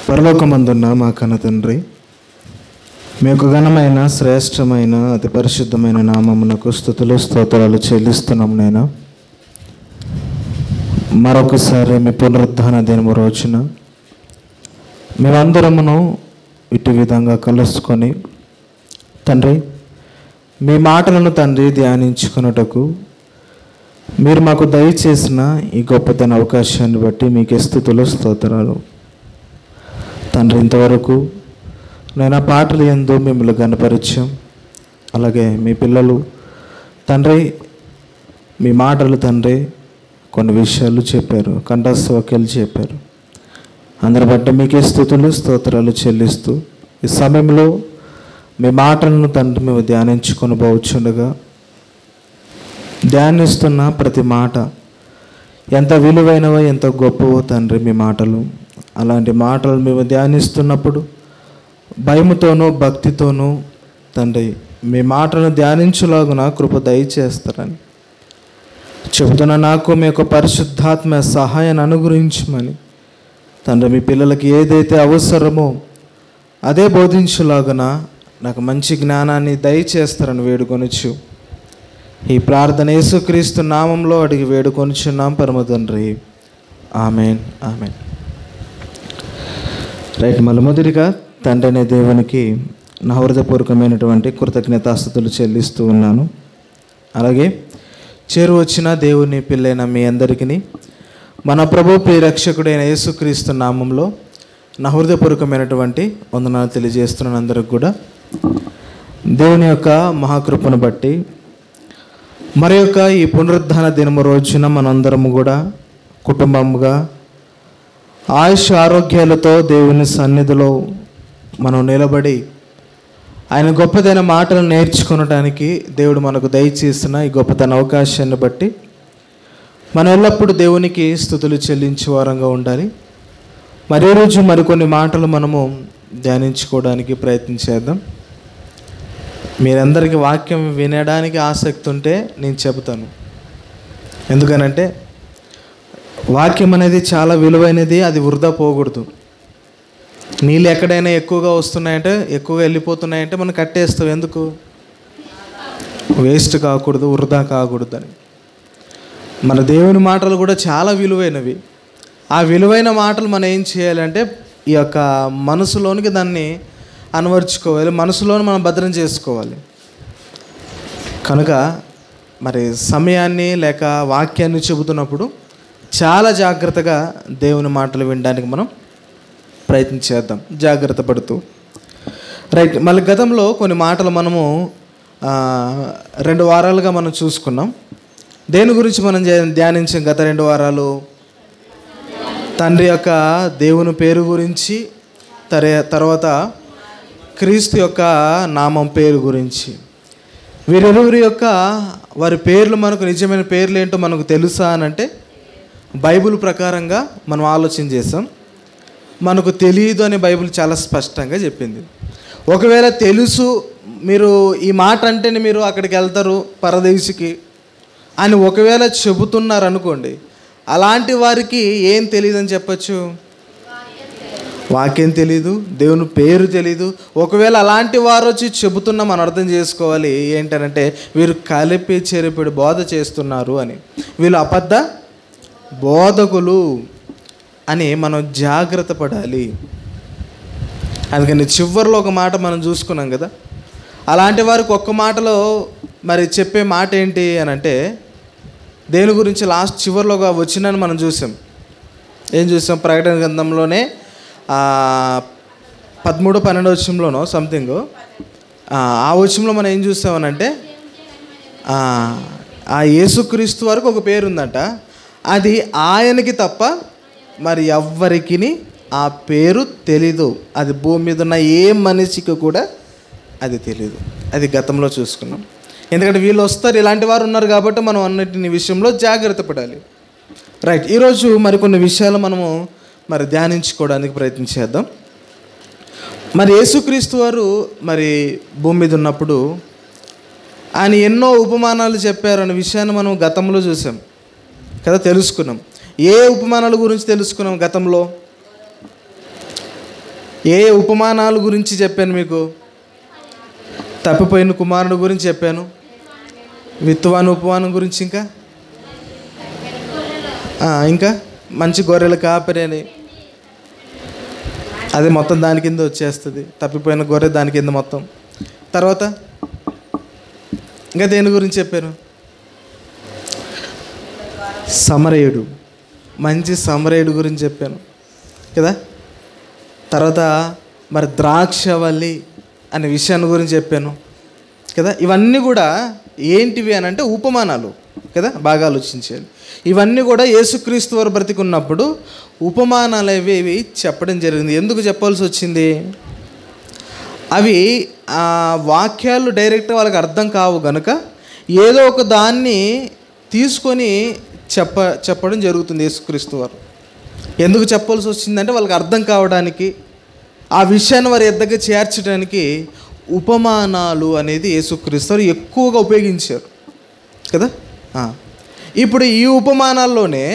పరలోకమందున్న మా కన్న తండ్రి, మీ యొక్క ఘనమైన శ్రేష్టమైన అతి పరిశుద్ధమైన నామమునకు స్తుతులు స్తోత్రాలు చెల్లిస్తున్నాం. నేను మరొకసారి మీ పునరుద్ధాన దినము రోజున మేమందరమును ఇటు విధంగా కలుసుకొని తండ్రి మీ మాటలను తండ్రి ధ్యానించుకున్నటకు మీరు మాకు దయచేసిన ఈ గొప్పతన అవకాశాన్ని బట్టి మీకే స్తుతులు స్తోత్రాలు. తండ్రి, ఇంతవరకు నేను ఆ పాటలు యందు మిమ్మల్ని గణపరిచాం. అలాగే మీ పిల్లలు తండ్రి మీ మాటలు తండ్రి కొన్ని విషయాలు చెప్పారు, కంఠస్థవాక్యాలు చెప్పారు. అందరి బట్టి మీకే స్తుతులు స్తోత్రాలు చెల్లిస్తూ ఈ సమయంలో మీ మాటలను తండ్రి మేము ధ్యానించుకొని పోవచ్చుండగా, ధ్యానిస్తున్న ప్రతి మాట ఎంత విలువైనవో ఎంత గొప్పవో తండ్రి మీ మాటలు. అలాంటి మాటలు మేము ధ్యానిస్తున్నప్పుడు భయముతోనూ భక్తితోనూ తండ్రి మీ మాటలను ధ్యానించులాగున కృప దయచేస్తారని చెబుతున్న నాకు మీ యొక్క పరిశుద్ధాత్మ సహాయాన్ని అనుగ్రహించమని తండ్రి, మీ పిల్లలకి ఏదైతే అవసరమో అదే బోధించులాగున నాకు మంచి జ్ఞానాన్ని దయచేస్తారని వేడుకొనొచ్చు. ఈ ప్రార్థన యేసుక్రీస్తు నామంలో అడిగి వేడుకొనుచున్నాం పరమ తండ్రి. Amen, amen. రైట్, మొదటిగా తండ్రి అనే దేవునికి నా హృదయపూర్వకమైనటువంటి కృతజ్ఞతాస్తుతులు చెల్లిస్తూ ఉన్నాను. అలాగే చేరు వచ్చిన దేవుని పిల్లైన మీ అందరికీ మన ప్రభు ప్రియరక్షకుడైన యేసుక్రీస్తు నామంలో నా హృదయపూర్వకమైనటువంటి వందనాలు తెలియజేస్తున్నాను. అందరికి కూడా దేవుని యొక్క మహాకృపను బట్టి మరి యొక్క ఈ పునరుద్ధాన దినము రోజున మనందరము కూడా కుటుంబముగా ఆయుష్ ఆరోగ్యాలతో దేవుని సన్నిధిలో మనం నిలబడి ఆయన గొప్పదైన మాటలు నేర్చుకొనడానికి దేవుడు మనకు దయచేసిన ఈ గొప్పతన అవకాశాన్ని బట్టి మనం ఎల్లప్పుడూ దేవునికి స్తుతులు చెల్లించే వారంగా ఉండాలి. మరే రోజు మరికొన్ని మాటలు మనము ధ్యానించుకోవడానికి ప్రయత్నించేద్దాం. మీరందరికీ వాక్యం వినడానికి ఆసక్తి ఉంటే నేను చెబుతాను. ఎందుకనంటే వాక్యం అనేది చాలా విలువైనది, అది వృధా పోకూడదు. నీళ్ళు ఎక్కడైనా ఎక్కువగా వస్తున్నాయంటే, ఎక్కువగా వెళ్ళిపోతున్నాయంటే మనం కట్టేస్తాం. ఎందుకు? వేస్ట్ కాకూడదు, వృధా కాకూడదు అని. మన దేవుని మాటలు కూడా చాలా విలువైనవి. ఆ విలువైన మాటలు మనం ఏం చేయాలంటే ఈ యొక్క మనసులోనికి దాన్ని అనువర్చుకోవాలి, మనసులోని మనం భద్రం చేసుకోవాలి. కనుక మరి సమయాన్ని లేక వాక్యాన్ని చెబుతున్నప్పుడు చాలా జాగ్రత్తగా దేవుని మాటలు వినడానికి మనం ప్రయత్నించేద్దాం, జాగ్రత్త పడుతూ. రైట్, మళ్ళీ గతంలో కొన్ని మాటలు మనము 2 వారాలుగా మనం చూసుకున్నాం. దేని గురించి మనం ధ్యానించాం గత 2 వారాలు? తండ్రి యొక్క దేవుని పేరు గురించి, తర్వాత క్రీస్తు యొక్క నామం పేరు గురించి. వీరిరువురి యొక్క వారి పేర్లు మనకు నిజమైన పేర్లు ఏంటో మనకు తెలుసా అని అంటే బైబిల్ ప్రకారంగా మనం ఆలోచన చేసాం. మనకు తెలియదు అని బైబిల్ చాలా స్పష్టంగా చెప్పింది. ఒకవేళ తెలుసు, మీరు ఈ మాట అంటేనే మీరు అక్కడికి వెళ్తారు పరదేశికి అని ఒకవేళ చెబుతున్నారు అనుకోండి, అలాంటి వారికి ఏం తెలియదని చెప్పచ్చు? వాక్యం తెలీదు, దేవుని పేరు తెలీదు. ఒకవేళ అలాంటి వారు వచ్చి చెబుతున్నా మనం అర్థం చేసుకోవాలి ఏంటనంటే వీరు కలిపి చెరిపిడి బోధ చేస్తున్నారు అని, వీళ్ళు అబద్ధ బోధకులు అని మనం జాగ్రత్త పడాలి. అందుకని చివరిలో ఒక మాట మనం చూసుకున్నాం కదా. అలాంటి వారికి ఒక్క మాటలో మరి చెప్పే మాట ఏంటి అని అంటే దేని గురించి లాస్ట్ చివరిలో వచ్చిందని మనం చూసాం. ఏం చూసాం? ప్రకటన గ్రంథంలోనే 13-12 వచనంలోనో సంథింగ్ ఆ వచనంలో మనం ఏం చూస్తామనంటే ఆ యేసుక్రీస్తు వరకు ఒక పేరు ఉందంట. అది ఆయనకి తప్ప మరి ఎవ్వరికి ఆ పేరు తెలీదు. అది భూమి మీద ఉన్న ఏ మనిషికి కూడా అది తెలీదు. అది గతంలో చూసుకున్నాం. ఎందుకంటే వీళ్ళు వస్తారు, ఇలాంటి వారు ఉన్నారు కాబట్టి మనం అన్నిటిని విషయంలో జాగ్రత్త పడాలి. రైట్, ఈరోజు మరికొన్ని విషయాలు మనము మరి ధ్యానించుకోవడానికి ప్రయత్నించేద్దాం. మరి యేసుక్రీస్తు వారు మరి భూమి మీద ఉన్నప్పుడు ఆయన ఎన్నో ఉపమానాలు చెప్పారనే విషయాన్ని మనం గతంలో చూసాం కదా, తెలుసుకున్నాం. ఏ ఉపమానాల గురించి తెలుసుకున్నాం గతంలో? ఏ ఉపమానాల గురించి చెప్పాను మీకు? తప్పిపోయిన కుమారుడు గురించి చెప్పాను, విత్తువాని ఉపమానం గురించి, ఇంకా మంచి గొర్రెల కాపరి అని, అది మొత్తం దాని కింద వచ్చేస్తుంది. తప్పిపోయిన గొర్రె దాని కింద మొత్తం. తర్వాత ఇంకా దేని గురించి చెప్పాను? సమరయుడు, మంచి సమరయుడు గురించి చెప్పాను కదా. తర్వాత మరి ద్రాక్షవల్లి అనే విషయాన్ని గురించి చెప్పాను కదా. ఇవన్నీ కూడా ఏంటివి అని అంటే ఉపమానాలు కదా. బాగా ఆలోచించాలి. ఇవన్నీ కూడా యేసుక్రీస్తు వారు బ్రతికున్నప్పుడు ఉపమానాలు అవి చెప్పడం జరిగింది. ఎందుకు చెప్పాల్సి వచ్చింది? అవి వాక్యాలు డైరెక్ట్గా వాళ్ళకి అర్థం కావు కనుక ఏదో ఒక దాన్ని తీసుకొని చెప్పడం జరుగుతుంది యేసుక్రీస్తు వారు. ఎందుకు చెప్పాల్సి వచ్చిందంటే వాళ్ళకి అర్థం కావడానికి, ఆ విషయాన్ని వారి ఎద్దగా చేర్చడానికి ఉపమానాలు అనేది యేసుక్రీస్తు వారు ఎక్కువగా ఉపయోగించారు కదా. ఇప్పుడు ఈ ఉపమానాల్లోనే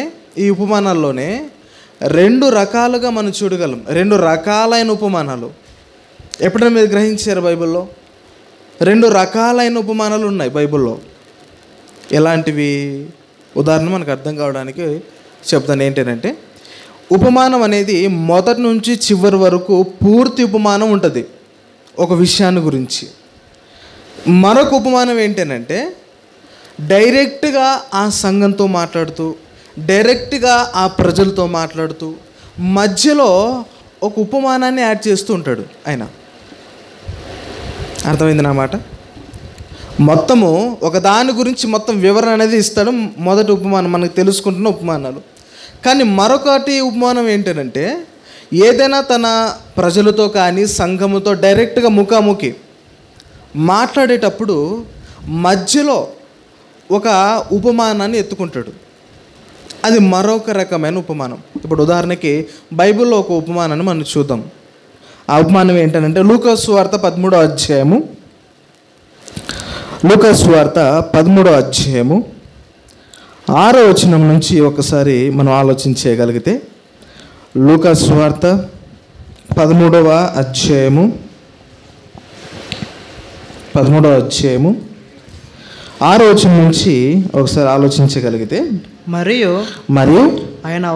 రెండు రకాలుగా మనం చూడగలం. రెండు రకాలైన ఉపమానాలు ఎప్పుడైనా మీరు గ్రహించారు? బైబిల్లో రెండు రకాలైన ఉపమానాలు ఉన్నాయి బైబిల్లో. ఎలాంటివి? ఉదాహరణ మనకు అర్థం కావడానికి చెప్తాను. ఏంటంటే, ఉపమానం అనేది మొదటి నుంచి చివరి వరకు పూర్తి ఉపమానం ఉంటుంది ఒక విషయాన్ని గురించి. మరొక ఉపమానం ఏంటంటే డైరెక్ట్గా ఆ సంఘంతో మాట్లాడుతూ, డైరెక్ట్గా ఆ ప్రజలతో మాట్లాడుతూ, మధ్యలో ఒక ఉపమానాన్ని యాడ్ చేస్తూ ఉంటాడు ఆయన. అర్థమైంది నా మాట? మొత్తము ఒక దాని గురించి మొత్తం వివరణ అనేది ఇస్తాడు. మొదటి ఉపమానం మనకు తెలుసుకుంటున్న ఉపమానాలు. కానీ మరొకటి ఉపమానం ఏంటంటే ఏదైనా తన ప్రజలతో కానీ సంఘముతో డైరెక్ట్గా ముఖాముఖి మాట్లాడేటప్పుడు మధ్యలో ఒక ఉపమానాన్ని ఎత్తుకుంటాడు. అది మరొక రకమైన ఉపమానం. ఇప్పుడు ఉదాహరణకి బైబిల్లో ఒక ఉపమానాన్ని మనం చూద్దాం. ఆ ఉపమానం ఏంటంటే లూకా సువార్త 13వ అధ్యాయము, లూకా సువార్త 13వ అధ్యాయము 6వ వచనం నుంచి ఒకసారి మనం ఆలోచించగలిగితే, లూకా సువార్త 13వ అధ్యాయము 6వ వచనం నుంచి ఒకసారి ఆలోచించగలిగితే, మరియు ఆయన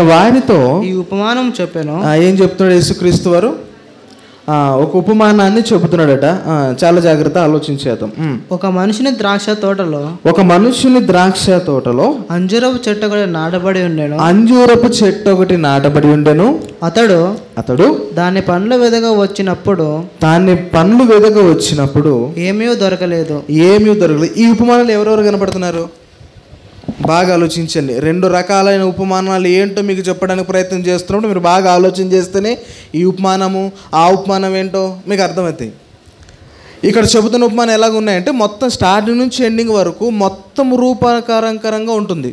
వారితో ఈ ఉపమానం చెప్పాను. ఏం చెప్తున్నాడు యేసుక్రీస్తు వారు? ఒక ఉపమానాన్ని చెబుతున్నాడట. చాలా జాగ్రత్త ఆలోచించేద్దాం. ఒక మనుషుని ద్రాక్ష తోటలో అంజూరపు చెట్టు ఒకటి నాటబడి ఉండెను. అతడు దాని పండ్లు వెదగా వచ్చినప్పుడు ఏమీ దొరకలేదు. ఈ ఉపమానాలు ఎవరెవరు కనపడుతున్నారు? బాగా ఆలోచించండి. రెండు రకాలైన ఉపమానాలు ఏంటో మీకు చెప్పడానికి ప్రయత్నం చేస్తున్నప్పుడు మీరు బాగా ఆలోచన చేస్తేనే ఈ ఉపమానము ఆ ఉపమానం ఏంటో మీకు అర్థమవుతాయి. ఇక్కడ చెబుతున్న ఉపమానం ఎలాగ ఉన్నాయంటే మొత్తం స్టార్టింగ్ నుంచి ఎండింగ్ వరకు మొత్తం రూపకాలంకరంగా ఉంటుంది.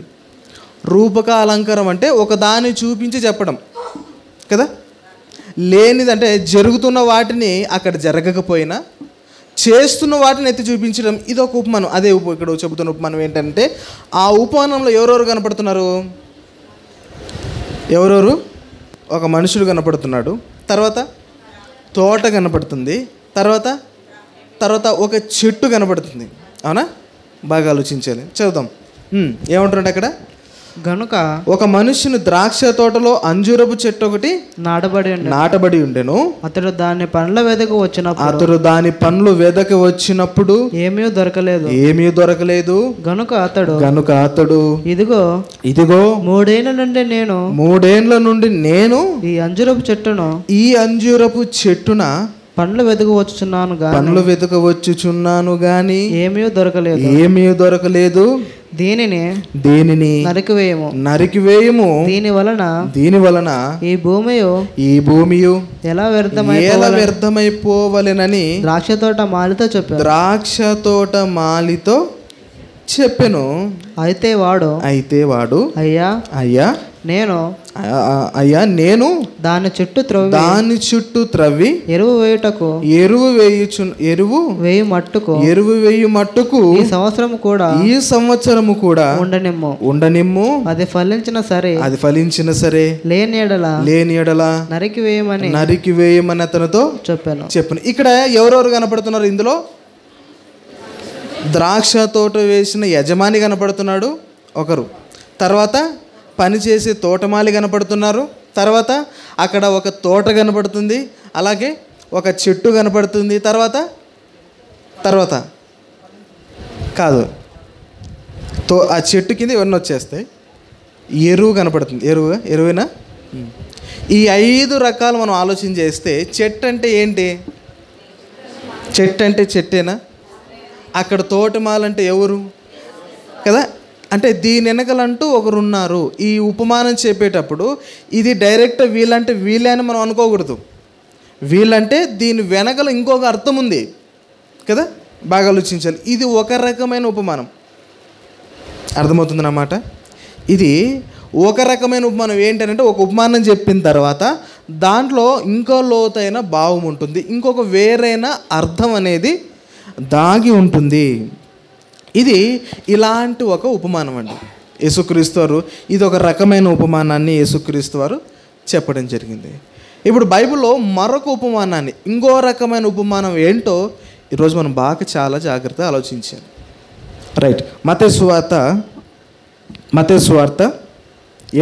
రూపక అలంకారం అంటే ఒక దాన్ని చూపించి చెప్పడం కదా. లేనిదంటే జరుగుతున్న వాటిని అక్కడ జరగకపోయినా చేస్తున్న వాటిని ఎత్తి చూపించడం, ఇది ఒక ఉపమానం. అదే ఇక్కడ చెబుతున్న ఉపమానం ఏంటంటే ఆ ఉపమానంలో ఎవరెవరు కనపడుతున్నారు? ఒక మనుషుడు కనపడుతున్నాడు, తర్వాత తోట కనపడుతుంది, తర్వాత ఒక చెట్టు కనపడుతుంది. అవునా? బాగా ఆలోచించాలి. చదువుదాం. ఏమంటున్నాడు అక్కడ? గనుక ఒక మనుషుని ద్రాక్ష తోటలో అంజూరపు చెట్టు ఒకటి నాటబడి ఉండెను. అతడు దాని పండ్లు వెదక వచ్చినప్పుడు ఏమీ దొరకలేదు. గనుక అతడు ఇదిగో 3 ఏండ్ల నుండి నేను ఈ అంజూరపు చెట్టున పండ్లు వెతకవచ్చుచున్నాను గాని ఏమీ దొరకలేదు. దీనిని నరికివేయము. దీని వలన ఈ భూమియు ఎలా వ్యర్థమైపోవలెనని ద్రాక్ష తోట మాలితో చెప్పెను. అయితే వాడు అయ్యా నేను అయ్యా నేను దాని చుట్టూ త్రవ్వి ఎరువు వేయు మట్టుకు ఈ సంవత్సరము కూడా ఉండనిమ్ము. అది ఫలించిన సరే లేని ఎడల నరికి వేయమని అతనితో చెప్పాను. ఇక్కడ ఎవరెవరు కనపడుతున్నారు? ఇందులో ద్రాక్ష తోట వేసిన యజమాని కనపడుతున్నాడు ఒకరు, తర్వాత పనిచేసే తోటమాలి కనపడుతున్నారు, తర్వాత అక్కడ ఒక తోట కనపడుతుంది, అలాగే ఒక చెట్టు కనపడుతుంది, తర్వాత కాదు ఆ చెట్టు కింద ఇవన్నీ వచ్చేస్తాయి. ఎరువు కనపడుతుంది. ఎరువేనా? ఈ 5 రకాలు మనం ఆలోచన చేస్తే చెట్టు అంటే ఏంటి? చెట్టు అంటే చెట్టేనా? అక్కడ తోటమాలంటే ఎవరు కదా? అంటే దీని వెనకలంటూ ఒకరు ఉన్నారు. ఈ ఉపమానం చెప్పేటప్పుడు ఇది డైరెక్ట్ వీళ్ళంటే వీళ్ళే అని మనం అనుకోకూడదు. వీళ్ళంటే దీని వెనకల ఇంకొక అర్థం ఉంది కదా, బాగా ఆలోచించాలి. ఇది ఒక రకమైన ఉపమానం, అర్థమవుతుందన్నమాట. ఇది ఒక రకమైన ఉపమానం. ఏంటంటే ఒక ఉపమానం చెప్పిన తర్వాత దాంట్లో ఇంకో లోతైన భావం ఉంటుంది, ఇంకొక వేరైన అర్థం అనేది దాగి ఉంటుంది. ఇది ఇలాంటి ఒక ఉపమానం అండి. యేసుక్రీస్తు వారు ఇది ఒక రకమైన ఉపమానాన్ని యేసుక్రీస్తు వారు చెప్పడం జరిగింది. ఇప్పుడు బైబిల్లో మరొక ఉపమానాన్ని, ఇంకో రకమైన ఉపమానం ఏంటో ఈరోజు మనం బాగా చాలా జాగ్రత్తగా ఆలోచించాలి. రైట్. మత్తయి సువార్త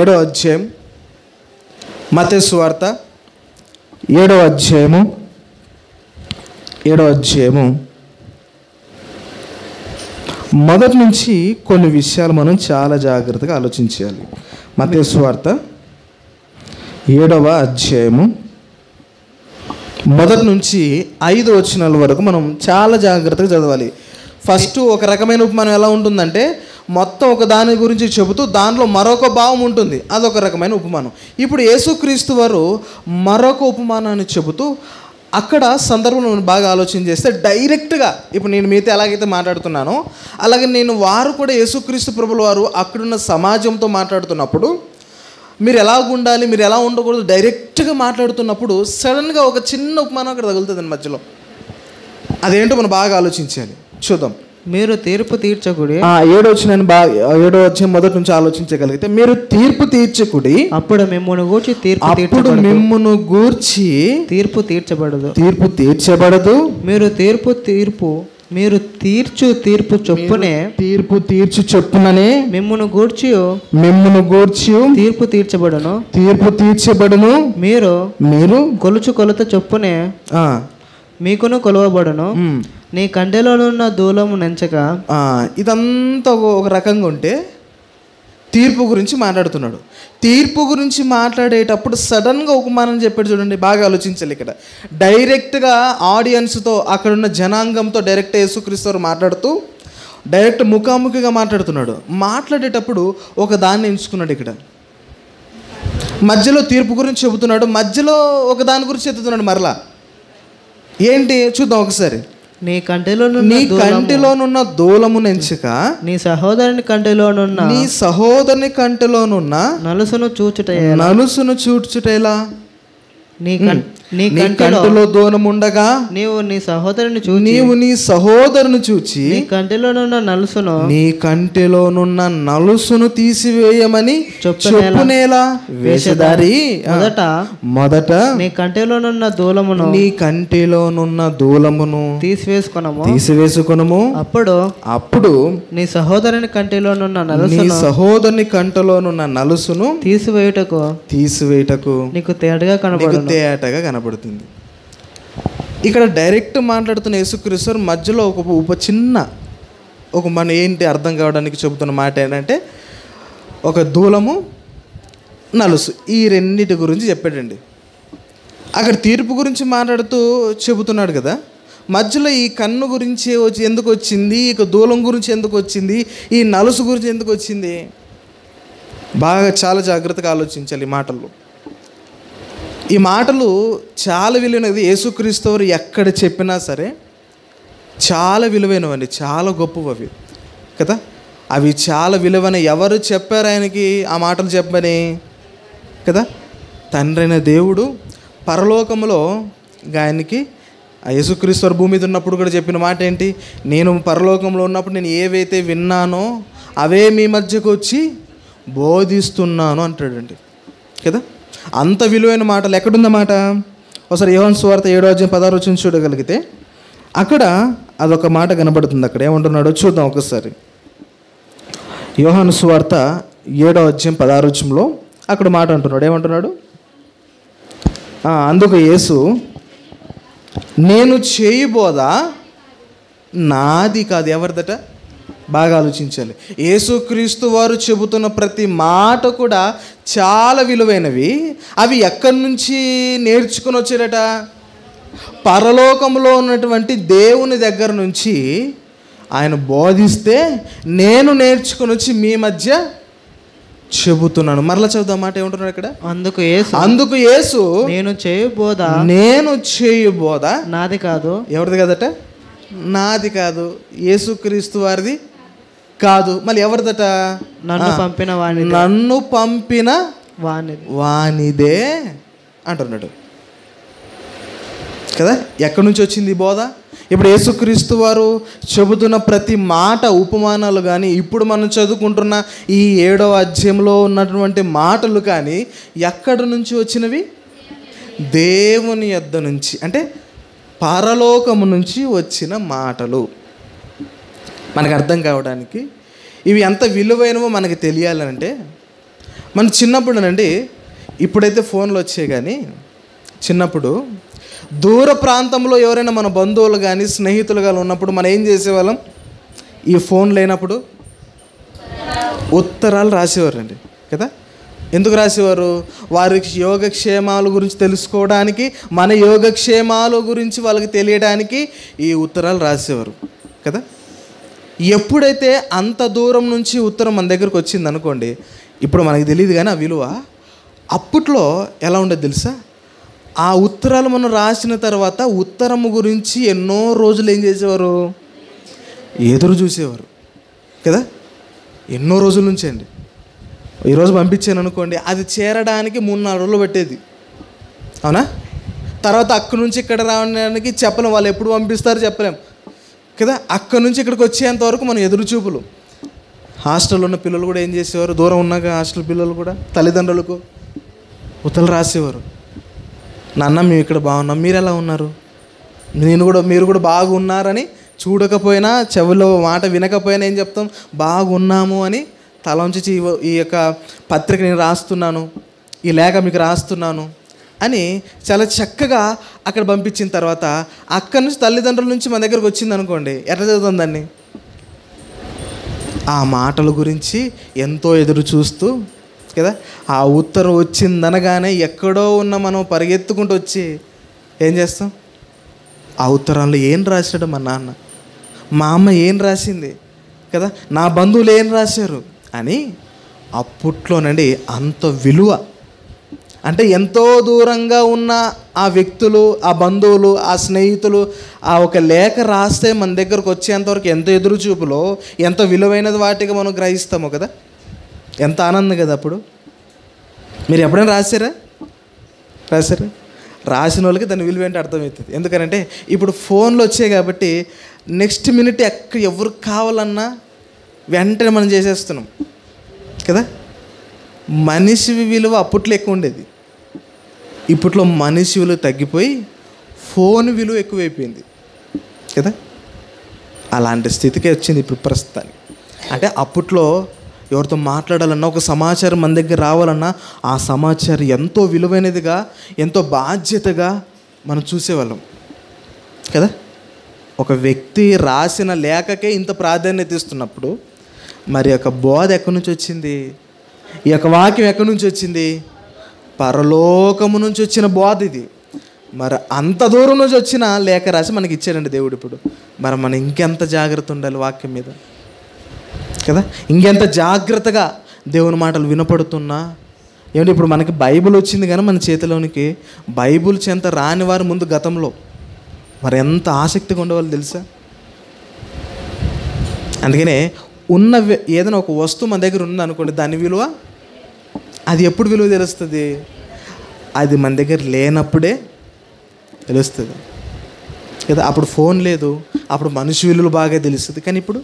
7వ అధ్యాయం. మత్తయి సువార్త 7వ అధ్యాయము మొదటి నుంచి కొన్ని విషయాలు మనం చాలా జాగ్రత్తగా ఆలోచించాలి. మత్తయి సువార్త 7వ అధ్యాయము మొదటి నుంచి 5 వచనాల వరకు మనం చాలా జాగ్రత్తగా చదవాలి. ఫస్ట్ ఒక రకమైన ఉపమానం ఎలా ఉంటుందంటే మొత్తం ఒక దాని గురించి చెబుతూ దాంట్లో మరొక భావం ఉంటుంది, అదొక రకమైన ఉపమానం. ఇప్పుడు యేసుక్రీస్తు వారు మరొక ఉపమానాన్ని చెబుతూ అక్కడ సందర్భం బాగా ఆలోచన చేస్తే డైరెక్ట్గా ఇప్పుడు నేను మీతో ఎలాగైతే మాట్లాడుతున్నానో అలాగే వారు కూడా యేసుక్రీస్తు ప్రభుల వారు అక్కడున్న సమాజంతో మాట్లాడుతున్నప్పుడు మీరు ఎలా ఉండాలి, మీరు ఎలా ఉండకూడదు డైరెక్ట్గా మాట్లాడుతున్నప్పుడు సడన్గా ఒక చిన్న ఉపమానం అక్కడ తగులుతుంది మధ్యలో. అదేంటో మనం బాగా ఆలోచించాలి. చూద్దాం. మీరు తీర్పు తీర్చకుడి. 7వ అధ్యాయం మొదటి నుంచి ఆలోచించగలిగితే, మీరు తీర్పు తీర్చకుడి, అప్పుడు మిమ్మును గూర్చి తీర్పు తీర్చబడదు. మీరు తీర్చు తీర్పు చొప్పుననే మిమ్మును గూర్చి తీర్పు తీర్చబడును. మీరు కొలత చొప్పునే మీకును కొలవబడును. నీ కండెలోనున్న దూలము నెంచక. ఇదంతా ఒక రకంగా ఉంటే తీర్పు గురించి మాట్లాడుతున్నాడు. తీర్పు గురించి మాట్లాడేటప్పుడు సడన్గా ఉపమానం చెప్పాడు చూడండి, బాగా ఆలోచించాలి. ఇక్కడ డైరెక్ట్గా ఆడియన్స్తో అక్కడున్న జనాంగంతో డైరెక్ట్ యేసుక్రీస్తు మాట్లాడుతూ డైరెక్ట్ ముఖాముఖిగా మాట్లాడుతున్నాడు. మాట్లాడేటప్పుడు ఒక దాన్ని ఎంచుకున్నాడు. ఇక్కడ మధ్యలో తీర్పు గురించి చెబుతున్నాడు, మధ్యలో ఒక దాని గురించి చెప్తున్నాడు. మరలా ఏంటి చూద్దాం ఒకసారి. నీ కంటిలోనున్న దూలము నెంచక నీ సహోదరుని కంటిలోనున్న నలుసును చూచుటేలా. నీ కంటిలో దూలం ఉండగా నీవు నీ సహోదరుని చూచి నీ కంటిలోనున్న నలుసును తీసివేయమని చెప్పునేలా. వేషధారి మొదట నీ కంటిలోనున్న దూలమును తీసివేసుకొనుము. అప్పుడు నీ సహోదరుని కంటిలోనున్న నలుసును తీసివేయుటకు నీకు తేటగా కనబడుతుంది. ఇక్కడ డైరెక్ట్ మాట్లాడుతున్న యేసుక్రీస్తు మధ్యలో ఒక మన ఏంటి అర్థం కావడానికి చెబుతున్న మాట ఏంటంటే ఒక దూలము, నలుసు, ఈ రెండింటి గురించి చెప్పాడండి. అక్కడ తీర్పు గురించి మాట్లాడుతూ చెబుతున్నాడు కదా, మధ్యలో ఈ కన్ను గురించి ఎందుకు వచ్చింది, ఇక దూలం గురించి ఎందుకు వచ్చింది, ఈ నలుసు గురించి ఎందుకు వచ్చింది, బాగా చాలా జాగ్రత్తగా ఆలోచించాలి. ఈ మాటలు చాలా విలువైనది. యేసుక్రీస్తు వారు ఎక్కడ చెప్పినా సరే చాలా విలువైనవండి, చాలా గొప్పవి కదా. అవి చాలా విలువైన. ఎవరు చెప్పారు ఆయనకి ఆ మాటలు చెప్పని? కదా. తండ్రి అయిన దేవుడు పరలోకములో ఆయనకి యేసుక్రీస్తు వారు భూమి మీద ఉన్నప్పుడు కూడా చెప్పిన మాట ఏంటి? నేను పరలోకంలో ఉన్నప్పుడు నేను ఏవైతే విన్నానో అవే మీ మధ్యకు వచ్చి బోధిస్తున్నాను అంటాడండి కదా. అంత విలువైన మాటలు ఎక్కడుందన్నమాట? ఒకసారి యోహాను సువార్త 7:16 చూడగలిగితే అక్కడ అదొక మాట కనబడుతుంది. అక్కడ ఏమంటున్నాడో చూద్దాం ఒకసారి. యోహాను సువార్త 7:16 అక్కడ మాట అంటున్నాడు. ఏమంటున్నాడు? అందుకు యేసు, నేను చేయబోదా నాది కాదు. ఎవరిదట? బాగా ఆలోచించాలి. యేసుక్రీస్తు వారు చెబుతున్న ప్రతి మాట కూడా చాలా విలువైనవి. అవి ఎక్కడి నుంచి నేర్చుకుని వచ్చాడట? పరలోకంలో ఉన్నటువంటి దేవుని దగ్గర నుంచి ఆయన బోధిస్తే నేను నేర్చుకుని వచ్చి మీ మధ్య చెబుతున్నాను. మరలా చదువుదాం మాట. ఏమంటున్నాడు ఇక్కడ? అందుకు యేసు నేను చేయబోదా నాది కాదు. ఎవరిది కదట? నాది కాదు. యేసుక్రీస్తు వారిది కాదు. మళ్ళీ ఎవరిదట? నన్ను పంపిన వానిదే అంటున్నాడు కదా. ఎక్కడి నుంచి వచ్చింది బోధ? ఇప్పుడు యేసుక్రీస్తు వారు చెబుతున్న ప్రతి మాట, ఉపమానాలు కానీ, ఇప్పుడు మనం చదువుకుంటున్న ఈ 7వ అధ్యాయంలో ఉన్నటువంటి మాటలు కానీ ఎక్కడి నుంచి వచ్చినవి? దేవుని యొద్ద నుంచి, అంటే పరలోకము నుంచి వచ్చిన మాటలు. మనకు అర్థం కావడానికి ఇవి ఎంత విలువైనవో మనకి తెలియాలంటే, మన చిన్నప్పుడునండి, ఇప్పుడైతే ఫోన్లు వచ్చాయి కానీ చిన్నప్పుడు దూర ప్రాంతంలో ఎవరైనా మన బంధువులు కానీ స్నేహితులు కానీ ఉన్నప్పుడు మనం ఏం చేసేవాళ్ళం? ఈ ఫోన్ లేనప్పుడు ఉత్తరాలు రాసేవారండి కదా. ఎందుకు రాసేవారు? వారి యోగక్షేమాల గురించి తెలుసుకోవడానికి, మన యోగక్షేమాల గురించి వాళ్ళకి తెలియడానికి ఈ ఉత్తరాలు రాసేవారు కదా. ఎప్పుడైతే అంత దూరం నుంచి ఉత్తరం మన దగ్గరకు వచ్చింది అనుకోండి, ఇప్పుడు మనకి తెలియదు కానీ ఆ విలువ అప్పట్లో ఎలా ఉండేది తెలుసా? ఆ ఉత్తరాలు మనం రాసిన తర్వాత ఉత్తరము గురించి ఎన్నో రోజులు ఏం చేసేవారు? ఎదురు చూసేవారు కదా. ఎన్నో రోజుల నుంచి అండి. ఈరోజు పంపించాను అనుకోండి, అది చేరడానికి 3-4 రోజులు పట్టేది, అవునా? తర్వాత అక్కడి నుంచి ఇక్కడ రావడానికి చెప్పలేం, వాళ్ళు ఎప్పుడు పంపిస్తారో చెప్పలేం కదా. అక్కడి నుంచి ఇక్కడికి వచ్చేంత వరకు మనం ఎదురు చూపులు. హాస్టల్లో ఉన్న పిల్లలు కూడా ఏం చేసేవారు? దూరం ఉన్నాక హాస్టల్ పిల్లలు కూడా తల్లిదండ్రులకు ఉత్తరాలు రాసేవారు. నాన్న మేము ఇక్కడ బాగున్నాం, మీరు ఎలా ఉన్నారు? మీరు కూడా బాగున్నారని చూడకపోయినా, చెవిలో మాట వినకపోయినా ఏం చెప్తాం? బాగున్నాము అని తల ఉంచి ఈ యొక్క పత్రిక నేను రాస్తున్నాను, ఈ లేఖ మీకు రాస్తున్నాను అని చాలా చక్కగా అక్కడ పంపించిన తర్వాత అక్కడి నుంచి తల్లిదండ్రుల నుంచి మన దగ్గరకు వచ్చింది అనుకోండి, ఎట్లా చదువుతాం దాన్ని? ఆ మాటల గురించి ఎంతో ఎదురు చూస్తూ కదా. ఆ ఉత్తరం వచ్చిందనగానే ఎక్కడో ఉన్న మనం పరిగెత్తుకుంటూ వచ్చి ఏం చేస్తాం? ఆ ఉత్తరంలో ఏం రాశాడు మా నాన్న, మా అమ్మ ఏం రాసింది కదా, నా బంధువులు ఏం రాశారు అని అప్పట్లోనండి అంత విలువ. అంటే ఎంతో దూరంగా ఉన్న ఆ వ్యక్తులు, ఆ బంధువులు, ఆ స్నేహితులు ఆ ఒక లేఖ రాస్తే మన దగ్గరకు వచ్చేంతవరకు ఎంత ఎదురు చూపులో, ఎంత విలువైనది వాటిగా మనం గ్రహిస్తామో కదా. ఎంత ఆనందం కదా. అప్పుడు మీరు ఎప్పుడైనా రాశారా? రాసిన వాళ్ళకి దాని విలువ ఏంటో అర్థమవుతుంది. ఎందుకనంటే ఇప్పుడు ఫోన్లు వచ్చాయి కాబట్టి నెక్స్ట్ మినిట్ ఎవరికి కావాలన్నా వెంటనే మనం చేసేస్తున్నాం కదా. మనిషి విలువ అప్పట్లో ఎక్కువ ఉండేది, ఇప్పట్లో మనిషి విలువ తగ్గిపోయి ఫోన్ విలువ ఎక్కువైపోయింది కదా. అలాంటి స్థితికి వచ్చింది ఇప్పుడు ప్రస్తుతానికి. అంటే అప్పట్లో ఎవరితో మాట్లాడాలన్నా, ఒక సమాచారం మన దగ్గర రావాలన్నా ఆ సమాచారం ఎంతో విలువైనదిగా, ఎంతో బాధ్యతగా మనం చూసేవాళ్ళం కదా. ఒక వ్యక్తి రాసిన లేఖకే ఇంత ప్రాధాన్యత ఇస్తున్నప్పుడు మరి యొక్క బోధ ఎక్కడి నుంచి వచ్చింది? ఈ యొక్క వాక్యం ఎక్కడి నుంచి వచ్చింది? పరలోకము నుంచి వచ్చిన బోధ ఇది. మరి అంత దూరం నుంచి వచ్చిన లేఖ రాసి మనకి ఇచ్చాడండి దేవుడు. ఇప్పుడు మరి మనం ఇంకెంత జాగ్రత్త ఉండాలి వాక్యం మీద కదా. ఇంకెంత జాగ్రత్తగా దేవుని మాటలు వినపడుతున్నా ఏమిటి? ఇప్పుడు మనకి బైబిల్ వచ్చింది కానీ మన చేతిలోనికి బైబిల్ చెంత రాని వారు ముందు గతంలో మరి ఎంత ఆసక్తిగా ఉండేవాళ్ళు తెలుసా. అందుకనే ఏదైనా ఒక వస్తువు మన దగ్గర ఉందనుకోండి, దాని విలువ అది ఎప్పుడు విలువ తెలుస్తుంది? అది మన దగ్గర లేనప్పుడే తెలుస్తుంది కదా. అప్పుడు ఫోన్ లేదు, అప్పుడు మనిషి విలువలు బాగా తెలుస్తుంది. కానీ ఇప్పుడు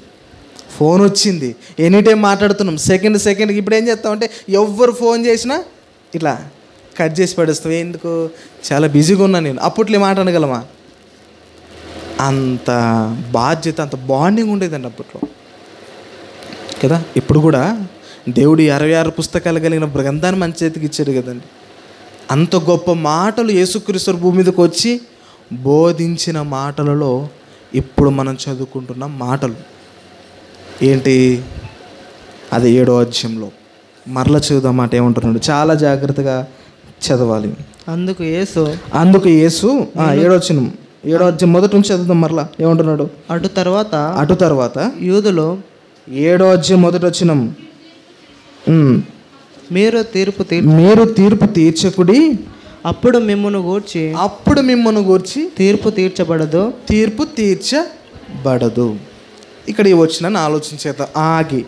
ఫోన్ వచ్చింది, ఎనీ టైం మాట్లాడుతున్నాం, సెకండ్కి. ఇప్పుడు ఏం చేస్తామంటే ఎవ్వరు ఫోన్ చేసినా ఇట్లా కట్ చేసి పడేస్తాం. ఎందుకు? చాలా బిజీగా ఉన్నా నేను. అప్పట్లో మాట అనగలమా? అంత బాధ్యత, అంత బాండింగ్ ఉండేదండి అప్పట్లో కదా. ఇప్పుడు కూడా దేవుడు 66 పుస్తకాలు కలిగిన గ్రంథాన్ని మన చేతికి ఇచ్చాడు కదండి. అంత గొప్ప మాటలు యేసుక్రీస్తు భూమి మీదకి వచ్చి బోధించిన మాటలలో ఇప్పుడు మనం చదువుకుంటున్న మాటలు ఏంటి? అది 7వ అధ్యాయంలో మరలా చదువుదాం మాట ఏమంటున్నాడు, చాలా జాగ్రత్తగా చదవాలి. అందుకు యేసు 7వ అధ్యాయం మొదటి నుంచి చదువుదాం. మరలా ఏమంటున్నాడు? అటు తర్వాత యూదులు 7వ అధ్యాయం మొదటి వచనం, మీరు తీర్పు తీర్చకుడి, అప్పుడు మిమ్మును గూర్చి తీర్పు తీర్చబడదు. ఇక్కడ ఈ వచనాన్ని ఆలోచించేద్దాం. ఆగి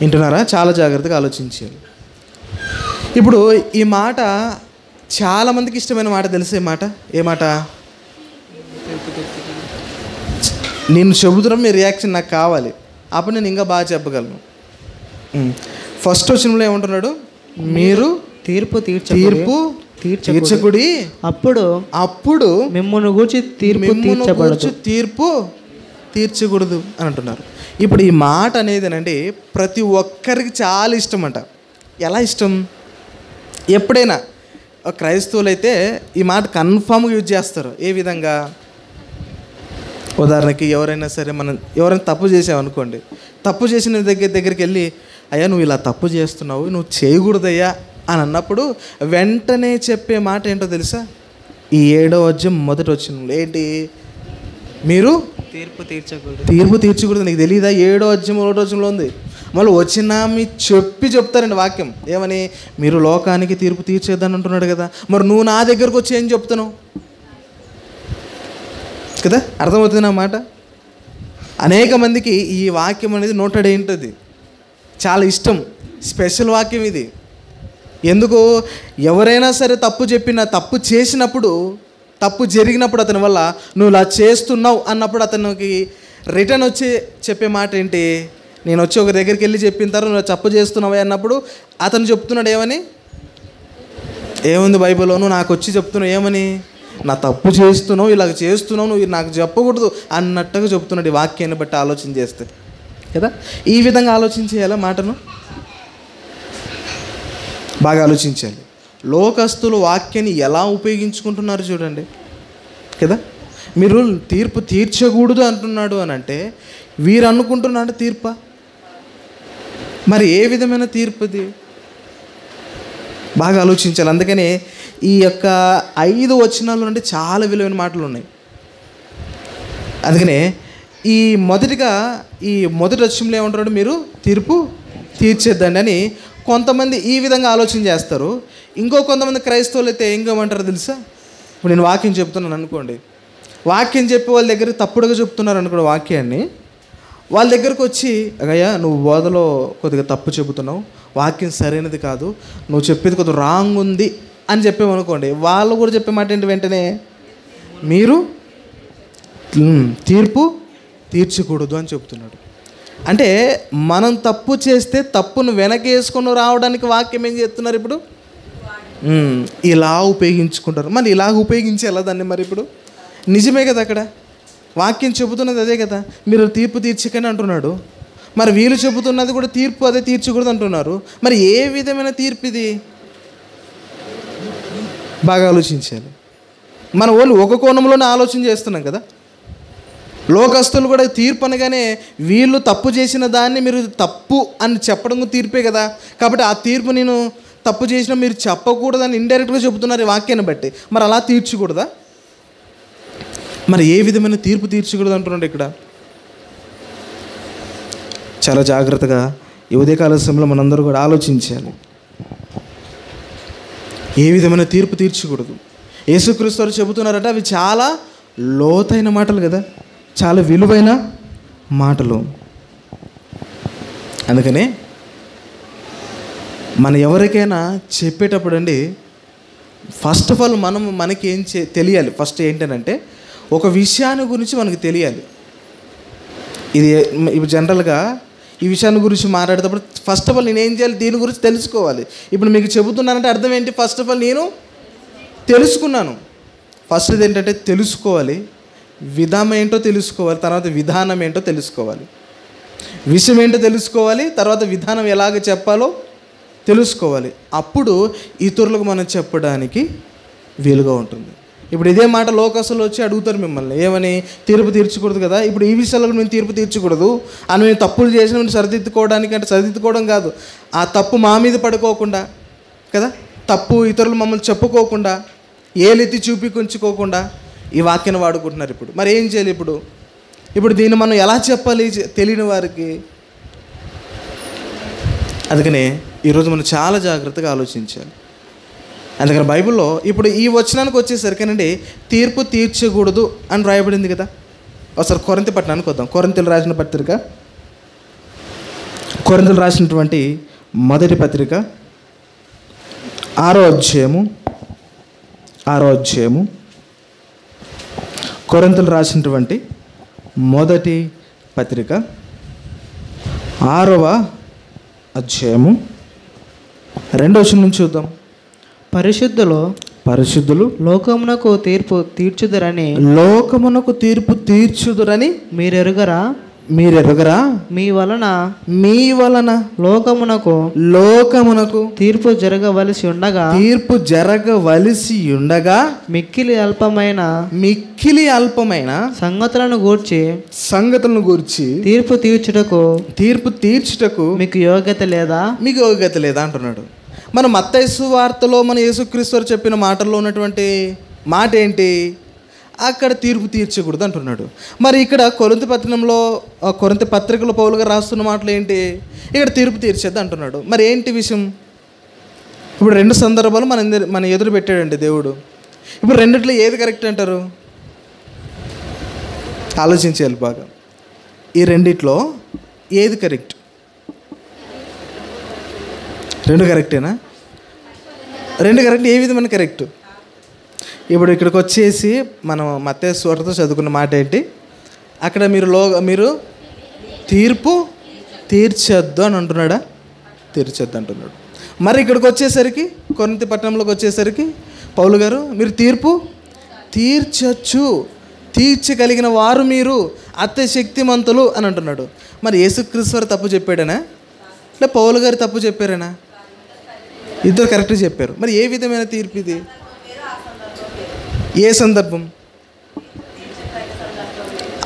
వింటున్నారా? చాలా జాగ్రత్తగా ఆలోచించారు. ఇప్పుడు ఈ మాట చాలామందికి ఇష్టమైన మాట. తెలిసే మాట ఏ మాట? నేను చెబుతున్నా, మీ రియాక్షన్ నాకు కావాలి, అప్పుడు నేను ఇంకా బాగా చెప్పగలను. ఫస్ట్ వచనంలో ఏమంటున్నాడు? మీరు తీర్పు తీర్చకుడి, అప్పుడు మిమ్మును గూర్చి తీర్పు తీర్చకూడదు అని అంటున్నారు. ఇప్పుడు ఈ మాట అనేదేనండి ప్రతి ఒక్కరికి చాలా ఇష్టం అంట. ఎలా ఇష్టం? ఎప్పుడైనా క్రైస్తవులు అయితే ఈ మాట కన్ఫామ్గా యూజ్ చేస్తారు. ఏ విధంగా? ఉదాహరణకి ఎవరైనా సరే, ఎవరైనా తప్పు చేసామనుకోండి, తప్పు చేసిన దగ్గరికి వెళ్ళి, అయ్యా నువ్వు ఇలా తప్పు చేస్తున్నావు, నువ్వు చేయకూడదయ్యా అని అన్నప్పుడు వెంటనే చెప్పే మాట ఏంటో తెలుసా? ఈ 7వ అధ్యాయం మొదటి వచనంలో ఏంటి? మీరు తీర్పు తీర్చకూడదు. నీకు తెలియదా? 7వ అధ్యాయం 1వ వచనంలో ఉంది. మళ్ళీ వచ్చినా మీ చెప్తారండి వాక్యం ఏమని? మీరు లోకానికి తీర్పు తీర్చేద్దని అంటున్నాడు కదా. మరి నువ్వు నా దగ్గరకు వచ్చి ఏం చెప్తున్నావు కదా? అర్థమవుతుంది నా మాట? అనేక మందికి ఈ వాక్యం అనేది నోటెడ్ ఉంటుంది, చాలా ఇష్టం, స్పెషల్ వాక్యం ఇది. ఎందుకు? ఎవరైనా సరే తప్పు చెప్పినా, తప్పు చేసినప్పుడు, తప్పు జరిగినప్పుడు అతని వల్ల నువ్వు ఇలా చేస్తున్నావు అన్నప్పుడు అతనికి రిటర్న్ వచ్చి చెప్పే మాట ఏంటి? నేను వచ్చి ఒక దగ్గరికి వెళ్ళి చెప్పిన తర్వాత నువ్వు తప్పు చేస్తున్నావు అన్నప్పుడు అతను చెప్తున్నాడు ఏమని? ఏముంది బైబిల్లో? నువ్వు నాకు వచ్చి చెప్తున్నావు ఏమని? నా తప్పు చేస్తున్నావు, ఇలాగ చేస్తున్నావు, నువ్వు నాకు చెప్పకూడదు అన్నట్టుగా చెప్తున్నాడు. ఈ వాక్యాన్ని బట్టి ఆలోచన చేస్తే కదా. ఈ విధంగా ఆలోచించేయాలా మాటను? బాగా ఆలోచించాలి. లోకస్తులు వాక్యాన్ని ఎలా ఉపయోగించుకుంటున్నారు చూడండి కదా. మీరు తీర్పు తీర్చకూడదు అంటున్నాడు అని అంటే వీరు అనుకుంటున్నాడు తీర్పా? మరి ఏ విధమైన తీర్పుది? బాగా ఆలోచించాలి. అందుకనే ఈ యొక్క 5 వచనాలు అంటే చాలా విలువైన మాటలు ఉన్నాయి. అందుకనే ఈ మొదటి వచనంలో ఏమంటున్నాడు? మీరు తీర్పు తీర్చేద్దండి అని కొంతమంది ఈ విధంగా ఆలోచన చేస్తారు. ఇంకో కొంతమంది క్రైస్తవులు అయితే ఇంకేమంటారు తెలుసా? ఇప్పుడు నేను వాక్యం చెప్తున్నాను అనుకోండి, వాక్యం చెప్పి వాళ్ళ దగ్గర తప్పుడుగా చెప్తున్నారు అనుకోండి వాక్యాన్ని, వాళ్ళ దగ్గరకు వచ్చి అయ్యా నువ్వు బోధలో కొద్దిగా తప్పు చెబుతున్నావు, వాక్యం సరైనది కాదు, నువ్వు చెప్పేది కొద్దిగా రాంగ్ ఉంది అని చెప్పామనుకోండి, వాళ్ళు కూడా చెప్పే మాట ఏంటి? వెంటనే మీరు తీర్పు తీర్చకూడదు అని చెప్తున్నాడు. అంటే మనం తప్పు చేస్తే తప్పును వెనకేసుకొని రావడానికి వాక్యం ఏం చేస్తున్నారు? ఇప్పుడు ఇలా ఉపయోగించుకుంటారు. మరి ఇలా ఉపయోగించేలా దాన్ని? మరి ఇప్పుడు నిజమే కదా, అక్కడ వాక్యం చెబుతున్నది అదే కదా. మీరు తీర్పు తీర్చకని అంటున్నాడు, మరి వీళ్ళు చెబుతున్నది కూడా తీర్పు అదే తీర్చకూడదు అంటున్నారు. మరి ఏ విధమైన తీర్పు ఇది? బాగా ఆలోచించాలి. మన వాళ్ళు ఒక కోణంలోనే ఆలోచన చేస్తున్నాం కదా. లోకస్తులు కూడా తీర్పు అనగానే వీళ్ళు తప్పు చేసిన దాన్ని మీరు తప్పు అని చెప్పడం తీర్పే కదా. కాబట్టి ఆ తీర్పు నేను తప్పు చేసినా మీరు చెప్పకూడదని ఇండైరెక్ట్గా చెబుతున్నారు ఈ వాక్యాన్ని బట్టి. మరి అలా తీర్చకూడదా? మరి ఏ విధమైన తీర్పు తీర్చకూడదు అంటున్నాడు ఇక్కడ. చాలా జాగ్రత్తగా ఈ ఉదయకాల సమయంలో మనందరూ కూడా ఆలోచించాలి. ఏ విధమైన తీర్పు తీర్చకూడదు యేసుక్రీస్తు వారు చెబుతున్నారట. అవి చాలా లోతైన మాటలు కదా, చాలా విలువైన మాటలు. అందుకనే మన ఎవరికైనా చెప్పేటప్పుడు అండి, ఫస్ట్ ఆఫ్ ఆల్ మనకి తెలియాలి. ఫస్ట్ ఏంటంటే ఒక విషయాన్ని గురించి మనకు తెలియాలి. ఇప్పుడు జనరల్గా ఈ విషయాన్ని గురించి మాట్లాడేటప్పుడు ఫస్ట్ ఆఫ్ ఆల్ నేను ఏం చేయాలి, దీని గురించి తెలుసుకోవాలి. ఇప్పుడు మీకు చెబుతున్నానంటే అర్థం ఏంటి? ఫస్ట్ ఆఫ్ ఆల్ నేను తెలుసుకున్నాను. ఫస్ట్ ఏంటంటే తెలుసుకోవాలి, విధానం ఏంటో తెలుసుకోవాలి, తర్వాత విధానం ఏంటో తెలుసుకోవాలి. విషయం ఏంటో తెలుసుకోవాలి, తర్వాత విధానం ఎలాగ చెప్పాలో తెలుసుకోవాలి. అప్పుడు ఇతరులకు మనం చెప్పడానికి వీలుగా ఉంటుంది. ఇప్పుడు ఇదే మాట లోకస్తులు వచ్చి అడుగుతారు మిమ్మల్ని, ఏమని? తీర్పు తీర్చకూడదు కదా, ఇప్పుడు ఈ విషయాల్లో మేము తీర్పు తీర్చకూడదు అని, మేము తప్పులు చేసిన మేము సరిదిద్దుకోవడానికి, అంటే సరిదిద్దుకోవడం కాదు, ఆ తప్పు మా మీద పడుకోకుండా కదా, తప్పు ఇతరులు మమ్మల్ని చెప్పుకోకుండా, ఏలెత్తి చూపించుకోకుండా ఈ వాక్యాన్ని వాడుకుంటున్నారు. ఇప్పుడు మరి ఏం చేయాలి? ఇప్పుడు దీన్ని మనం ఎలా చెప్పాలి తెలియని వారికి? అందుకనే ఈరోజు మనం చాలా జాగ్రత్తగా ఆలోచించాలి. అందుకని బైబిల్లో ఇప్పుడు ఈ వచనానికి వచ్చేసరికేనండి, తీర్పు తీర్చకూడదు అని రాయబడింది కదా. ఒకసారి కొరింథీ పట్టణానికి వద్దాం. కొరింథీయులు రాసిన పత్రిక, కొరింథీయులు రాసినటువంటి మొదటి పత్రిక 6వ అధ్యాయము కొరింథీయులు రాసినటువంటి మొదటి పత్రిక 6వ అధ్యాయము 2వ వచనం నుంచి చూద్దాం. పరిశుద్ధులు లోకమునకు తీర్పు తీర్చుదురని మీరెరుగరా? మీ వలన లోకమునకు తీర్పు జరగవలసి ఉండగా మిక్కిలి అల్పమైన సంగతులను గూర్చి తీర్పు తీర్చుటకు మీకు యోగ్యత లేదా అంటున్నాడు. మన మత్తయి సువార్తలో మన యేసుక్రీస్తు వారు చెప్పిన మాటల్లో ఉన్నటువంటి మాట ఏంటి? అక్కడ తీర్పు తీర్చకూడదు అంటున్నాడు. మరి ఇక్కడ కొరింథీ పత్రికలో పౌలు గారు రాస్తున్న మాటలు ఏంటి? ఇక్కడ తీర్పు తీర్చేద్దు అంటున్నాడు. మరి ఏంటి విషయం? ఇప్పుడు 2 సందర్భాలు మన ఎదురు పెట్టాడండి దేవుడు. ఇప్పుడు రెండిట్లో ఏది కరెక్ట్ అంటారు? ఆలోచించాలి బాగా. ఈ రెండిట్లో ఏది కరెక్ట్? 2 కరెక్టేనా? 2 కరెక్ట్. ఏ విధమైన కరెక్ట్? ఇప్పుడు ఇక్కడికి వచ్చేసి మనం మత్తయి సువార్తతో చదువుకున్న మాట ఏంటి? అక్కడ మీరు తీర్పు తీర్చొద్దు అని అంటున్నాడా? తీర్చొద్దు అంటున్నాడు. మరి ఇక్కడికి వచ్చేసరికి, కొరింథీ పట్టణంలోకి వచ్చేసరికి పౌలు గారు మీరు తీర్పు తీర్చొచ్చు, తీర్చగలిగిన వారు మీరు అతి శక్తిమంతులు అని అంటున్నాడు. మరి యేసుక్రీస్తు వారు తప్పు చెప్పాడనా, లేదా పౌలు గారు తప్పు చెప్పారనా? ఇద్దరు కరెక్ట్గా చెప్పారు. మరి ఏ విధమైన తీర్పు ఇది? ఏ సందర్భం?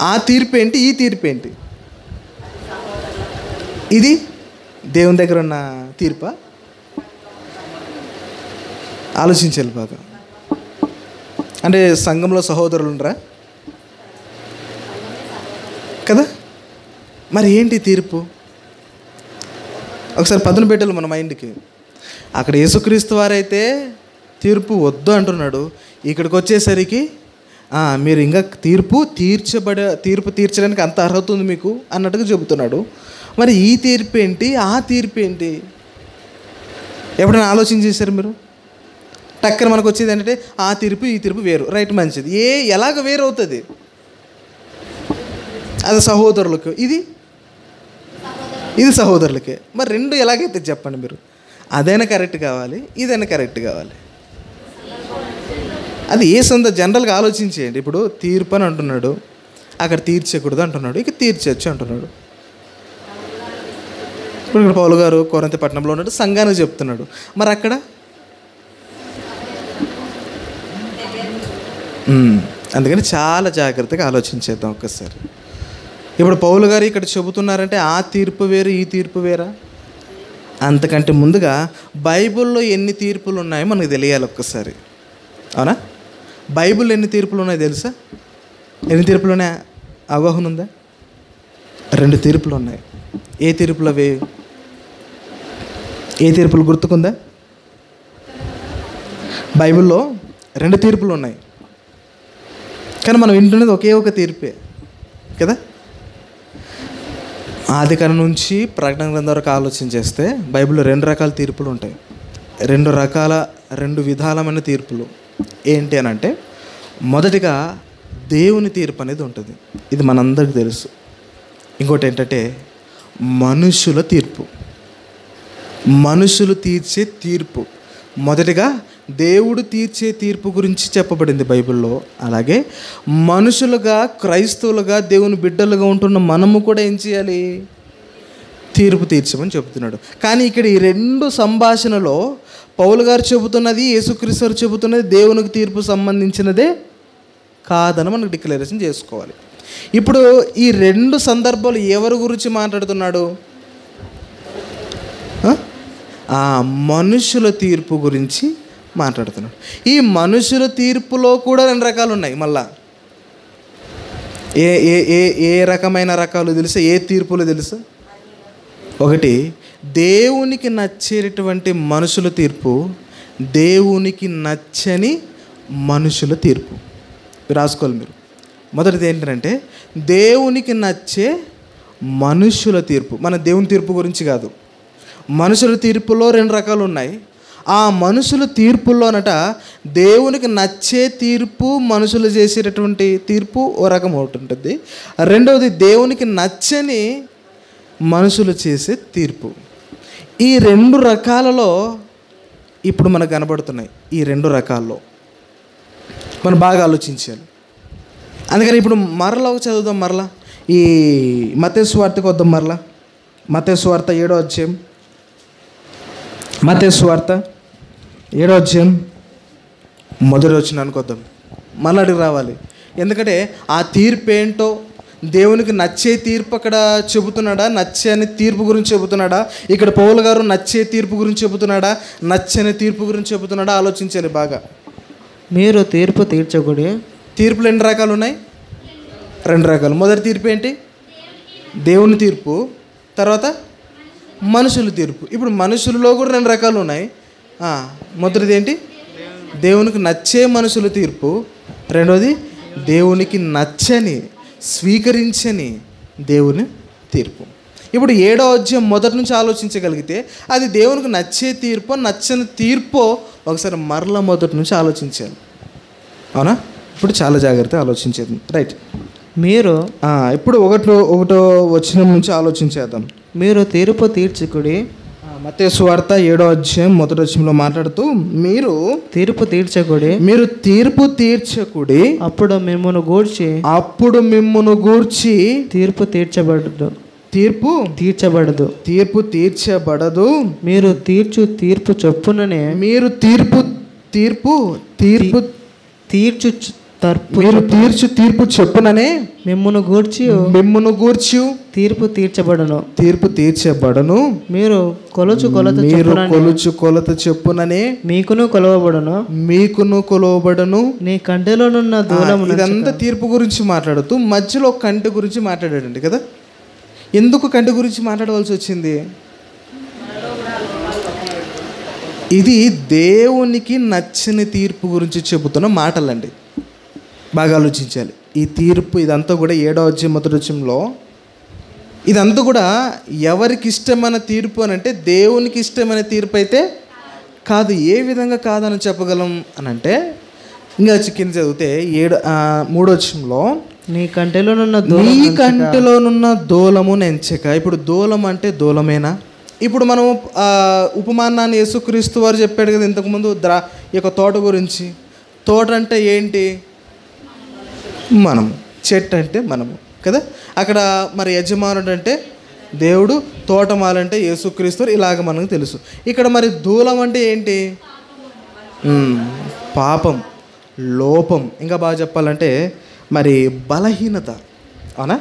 ఆ తీర్పు ఏంటి, ఈ తీర్పు ఏంటి? ఇది దేవుని దగ్గర ఉన్న తీర్పా? ఆలోచించాలి బాగా. అంటే సంఘంలో సహోదరులు ఉండరా కదా? మరి ఏంటి తీర్పు? ఒకసారి పదును పెట్టాలి మన మైండ్కి. అక్కడ యేసుక్రీస్తు వారైతే తీర్పు వద్దు అంటున్నాడు. ఇక్కడికి వచ్చేసరికి మీరు ఇంకా తీర్పు తీర్చడానికి అంత అర్హత ఉంది మీకు అన్నట్టుగా చెబుతున్నాడు. మరి ఈ తీర్పు ఏంటి, ఆ తీర్పు ఏంటి? ఎప్పుడైనా ఆలోచన చేశారు మీరు? టక్కన మనకు వచ్చేది ఏంటంటే ఆ తీర్పు ఈ తీర్పు వేరు, రైట్, మంచిది. ఎలాగ వేరు అవుతుంది? అది సహోదరులకు, ఇది సహోదరులకే. మరి 2 ఎలాగైతే చెప్పండి మీరు? అదైనా కరెక్ట్ కావాలి, ఇదైనా కరెక్ట్ కావాలి. అది జనరల్గా ఆలోచించేయండి. ఇప్పుడు తీర్పు అని అంటున్నాడు, అక్కడ తీర్చకూడదు అంటున్నాడు, ఇక తీర్చచ్చు అంటున్నాడు. ఇప్పుడు ఇక్కడ పౌలు గారు కొరింథీ పట్టణంలో ఉన్నట్టు సంఘానికి చెప్తున్నాడు. మరి అక్కడ అందుకని చాలా జాగ్రత్తగా ఆలోచించేద్దాం ఒక్కసారి. ఇప్పుడు పౌలు గారు ఇక్కడ చెబుతున్నారంటే ఆ తీర్పు వేరు, ఈ తీర్పు వేరా? అంతకంటే ముందుగా బైబిల్లో ఎన్ని తీర్పులు ఉన్నాయో మనకు తెలియాలి ఒక్కసారి. అవునా? బైబిల్లో ఎన్ని తీర్పులు ఉన్నాయో తెలుసా? ఎన్ని తీర్పులు ఉన్నాయి? అవగాహన ఉందా? 2 తీర్పులు ఉన్నాయి. ఏ తీర్పులు అవి? ఏ తీర్పులు గుర్తుకుందా? బైబిల్లో 2 తీర్పులు ఉన్నాయి, కానీ మనం వింటున్నది ఒకే ఒక తీర్పే కదా. ఆదికాండం నుంచి ప్రకటన గ్రంథం వరకు ఆలోచన చేస్తే బైబిల్లో 2 రకాల తీర్పులు ఉంటాయి. 2 విధాలమైన తీర్పులు ఏంటి అని అంటే, మొదటిగా దేవుని తీర్పు అనేది ఉంటుంది. ఇది మనందరికీ తెలుసు. ఇంకోటి ఏంటంటే మనుషుల తీర్పు, మనుషులు తీర్చే తీర్పు. మొదటిగా దేవుడు తీర్చే తీర్పు గురించి చెప్పబడింది బైబిల్లో. అలాగే మనుషులుగా, క్రైస్తవులుగా, దేవుని బిడ్డలుగా ఉంటున్న మనము కూడా ఏం చేయాలి? తీర్పు తీర్చమని చెబుతున్నాడు. కానీ ఇక్కడ ఈ 2 సంభాషణలో పౌలు గారు చెబుతున్నది, యేసుక్రీస్తు గారు చెబుతున్నది దేవునికి తీర్పు సంబంధించినదే కాదని మనకు డిక్లరేషన్ చేసుకోవాలి. ఇప్పుడు ఈ 2 సందర్భాలు ఎవరి గురించి మాట్లాడుతున్నాడు? మనుషుల తీర్పు గురించి మాట్లాడుతున్నాడు. ఈ మనుషుల తీర్పులో కూడా 2 రకాలు ఉన్నాయి. మళ్ళా ఏ ఏ ఏ ఏ రకమైన రకాలు తెలుసా? ఏ తీర్పులు తెలుసా? ఒకటి దేవునికి నచ్చేటటువంటి మనుషుల తీర్పు, దేవునికి నచ్చని మనుషుల తీర్పు. రాసుకోవాలి మీరు. మొదటిది ఏంటంటే దేవునికి నచ్చే మనుషుల తీర్పు. మన దేవుని తీర్పు గురించి కాదు, మనుషుల తీర్పులో 2 రకాలు ఉన్నాయి. ఆ మనుషుల తీర్పుల్లోనట దేవునికి నచ్చే తీర్పు, మనుషులు చేసేటటువంటి తీర్పు ఓ రకం ఒకటి ఉంటుంది. రెండవది దేవునికి నచ్చని మనుషులు చేసే తీర్పు. ఈ 2 రకాలలో ఇప్పుడు మనకు కనబడుతున్నాయి. ఈ 2 రకాల్లో మనం బాగా ఆలోచించాలి. అందుకని ఇప్పుడు మరలా చదువుదాం. మరలా ఈ మత్తయి సువార్తకు వద్దాం. మరలా మత్తయి సువార్త 7వ అధ్యాయం, మత్తయి సువార్త 7వ అధ్యాయం 1వ వచనానికి వద్దాం. మళ్ళీ అడిగి రావాలి. ఎందుకంటే ఆ తీర్పు ఏంటో, దేవునికి నచ్చే తీర్పు అక్కడ చెబుతున్నాడా, నచ్చని తీర్పు గురించి చెబుతున్నాడా? ఇక్కడ పౌలు గారు నచ్చే తీర్పు గురించి చెబుతున్నాడా, నచ్చని తీర్పు గురించి చెబుతున్నాడా? ఆలోచించాలి బాగా. మీరు తీర్పు తీర్చకూడదు. తీర్పులు 2 రకాలు ఉన్నాయి. 2 రకాలు. మొదటి తీర్పు ఏంటి? దేవుని తీర్పు. తర్వాత మనుషుల తీర్పు. ఇప్పుడు మనుషులలో కూడా 2 రకాలు ఉన్నాయి. మొదటిది ఏంటి? దేవునికి నచ్చే మనుషుల తీర్పు. రెండవది దేవునికి నచ్చని, స్వీకరించని దేవుని తీర్పు. ఇప్పుడు 7వ అధ్యాయం మొదటి నుంచి ఆలోచించగలిగితే అది దేవునికి నచ్చే తీర్పో, నచ్చని తీర్పో ఒకసారి మరలా మొదటి నుంచి ఆలోచించాలి. అవునా? ఇప్పుడు చాలా జాగ్రత్త ఆలోచించేది. రైట్. మీరు ఇప్పుడు ఒకటో వచనం నుంచి ఆలోచించేద్దాం. మీరు తీర్పు తీర్చకుడి. మత్తయి సువార్త 7వ అధ్యాయం 1వ వచనంలో మాట్లాడుతూ, మీరు తీర్పు తీర్చకుడి, మీరు తీర్పు తీర్చకుడి, అప్పుడు మిమ్మును గూర్చి తీర్పు తీర్చబడదు. తీర్పు తీర్చబడదు. తీర్పు తీర్చబడదు. మీరు తీర్పు చొప్పుననే, మీరు తీర్పు తీర్పు చొప్పుననే మిమ్మును గూర్చి తీర్పు తీర్చబడను. మీరు కొలుచు కొలత చొప్పుననే మీకును కొలవబడను. నీ కంటిలోనున్న దూలము. ఇదంతా తీర్పు గురించి మాట్లాడుతూ మధ్యలో కంటి గురించి మాట్లాడాడండి కదా. ఎందుకు కంటి గురించి మాట్లాడవలసి వచ్చింది? ఇది దేవునికి నచ్చని తీర్పు గురించి చెబుతున్న మాటలండి. బాగా ఆలోచించాలి. ఈ తీర్పు ఇదంతా కూడా 7వ అధ్యాయం 1వ వచనంలో ఇదంతా కూడా ఎవరికి ఇష్టమైన తీర్పు అని అంటే దేవునికి ఇష్టమైన తీర్పు అయితే కాదు. ఏ విధంగా కాదని చెప్పగలం అని అంటే, ఇంకా కింద చదివితే 3వ వచనంలో నీ కంటిలోనున్న దూలము నెంచక. ఇప్పుడు దూలం అంటే దూలమేనా? ఇప్పుడు మనం ఉపమానాన్ని యేసుక్రీస్తు వారు చెప్పాడు కదా ఇంతకుముందు ఈ యొక్క తోట గురించి. తోట అంటే ఏంటి? మనము. చెట్టు అంటే మనము కదా. అక్కడ మరి యజమానుడు అంటే దేవుడు, తోటమాలంటే యేసుక్రీస్తు, ఇలాగ మనకు తెలుసు. ఇక్కడ మరి దూలం అంటే ఏంటి? పాపం, లోపం. ఇంకా బాగా చెప్పాలంటే మరి బలహీనత. అవునా?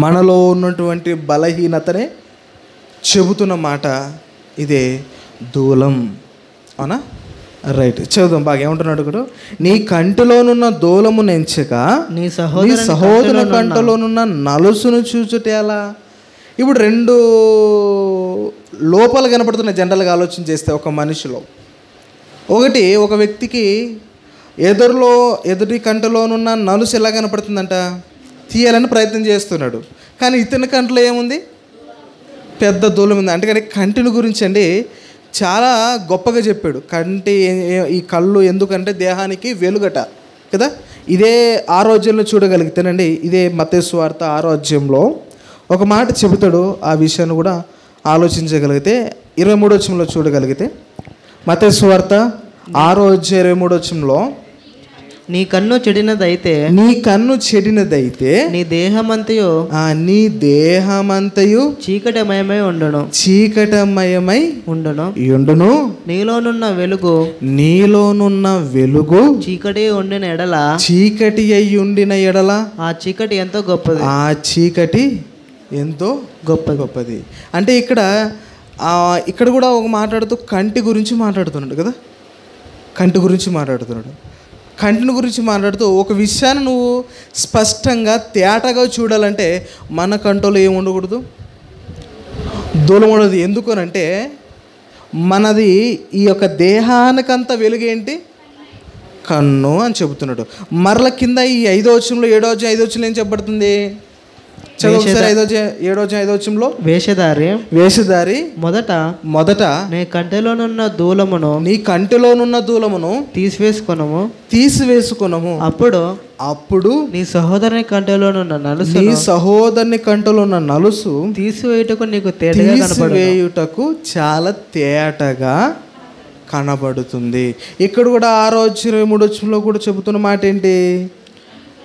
మనలో ఉన్నటువంటి బలహీనతనే చెబుతున్న మాట ఇదే దూలం. అవునా? రైట్. చదువుదాం బాగా. ఏమంటున్నాడు ఇక్కడ? నీ కంటిలోనున్న దూలము నెంచక నీ సహోదరుని కంటిలోనున్న నలుసును చూచుటే ఎలా? ఇప్పుడు 2 లోపాలు కనపడుతున్నాయి జనరల్గా ఆలోచన చేస్తే ఒక మనిషిలో. ఒకటి, ఒక వ్యక్తికి ఎదుటి కంటిలోనున్న నలుసు ఎలా కనపడుతుందంట? తీయాలని ప్రయత్నం చేస్తున్నాడు. కానీ ఇతని కంట్లో ఏముంది? పెద్ద దూలం ఉంది. అంటే కానీ కంటిని గురించి అండి చాలా గొప్పగా చెప్పాడు. ఈ కళ్ళు ఎందుకంటే దేహానికి వెలుగట కదా. ఇదే 6వ అధ్యాయంలో చూడగలిగితేనండి, ఇదే మత్తయి సువార్త 6వ అధ్యాయంలో ఒక మాట చెబుతాడు. ఆ విషయాన్ని కూడా ఆలోచించగలిగితే 23వ వచనంలో చూడగలిగితే, మత్తయి సువార్త 6వ అధ్యాయం 23వ వచనంలో, నీ కన్ను చెడినదైతే నీ దేహమంతయు చీకటమయమై ఉండును. నీలోనున్న వెలుగు చీకటి అయి ఉండిన ఎడల ఆ చీకటి ఎంతో గొప్పది. అంటే ఇక్కడ కూడా ఒక మాట్లాడుతూ కంటి గురించి మాట్లాడుతున్నాడు కదా. కంటిని గురించి మాట్లాడుతూ ఒక విషయాన్ని నువ్వు స్పష్టంగా తేటగా చూడాలంటే మన కంటిలో ఏమి ఉండకూడదు? దూలం ఉండదు. ఎందుకనంటే మనది ఈ యొక్క దేహానికంత వెలుగేంటి? కన్ను అని చెబుతున్నాడు. మరల కింద ఈ 5వ వచనంలో 7వ అధ్యాయం 5వ వచనంలో ఏం చెప్పబడుతుంది? చదువుతారు. 7వ అధ్యాయం 5వ వచనంలో, వేషధారి మొదట నీ కంటిలోనున్న దూలమును తీసివేసుకొనము. అప్పుడు నీ సహోదరుని కంటిలోనున్న నలుసు తీసివేయుటకు చాలా తేటగా కనబడుతుంది. ఇక్కడ కూడా 6వ అధ్యాయం 23వ వచనంలో కూడా చెబుతున్న మాట ఏంటి?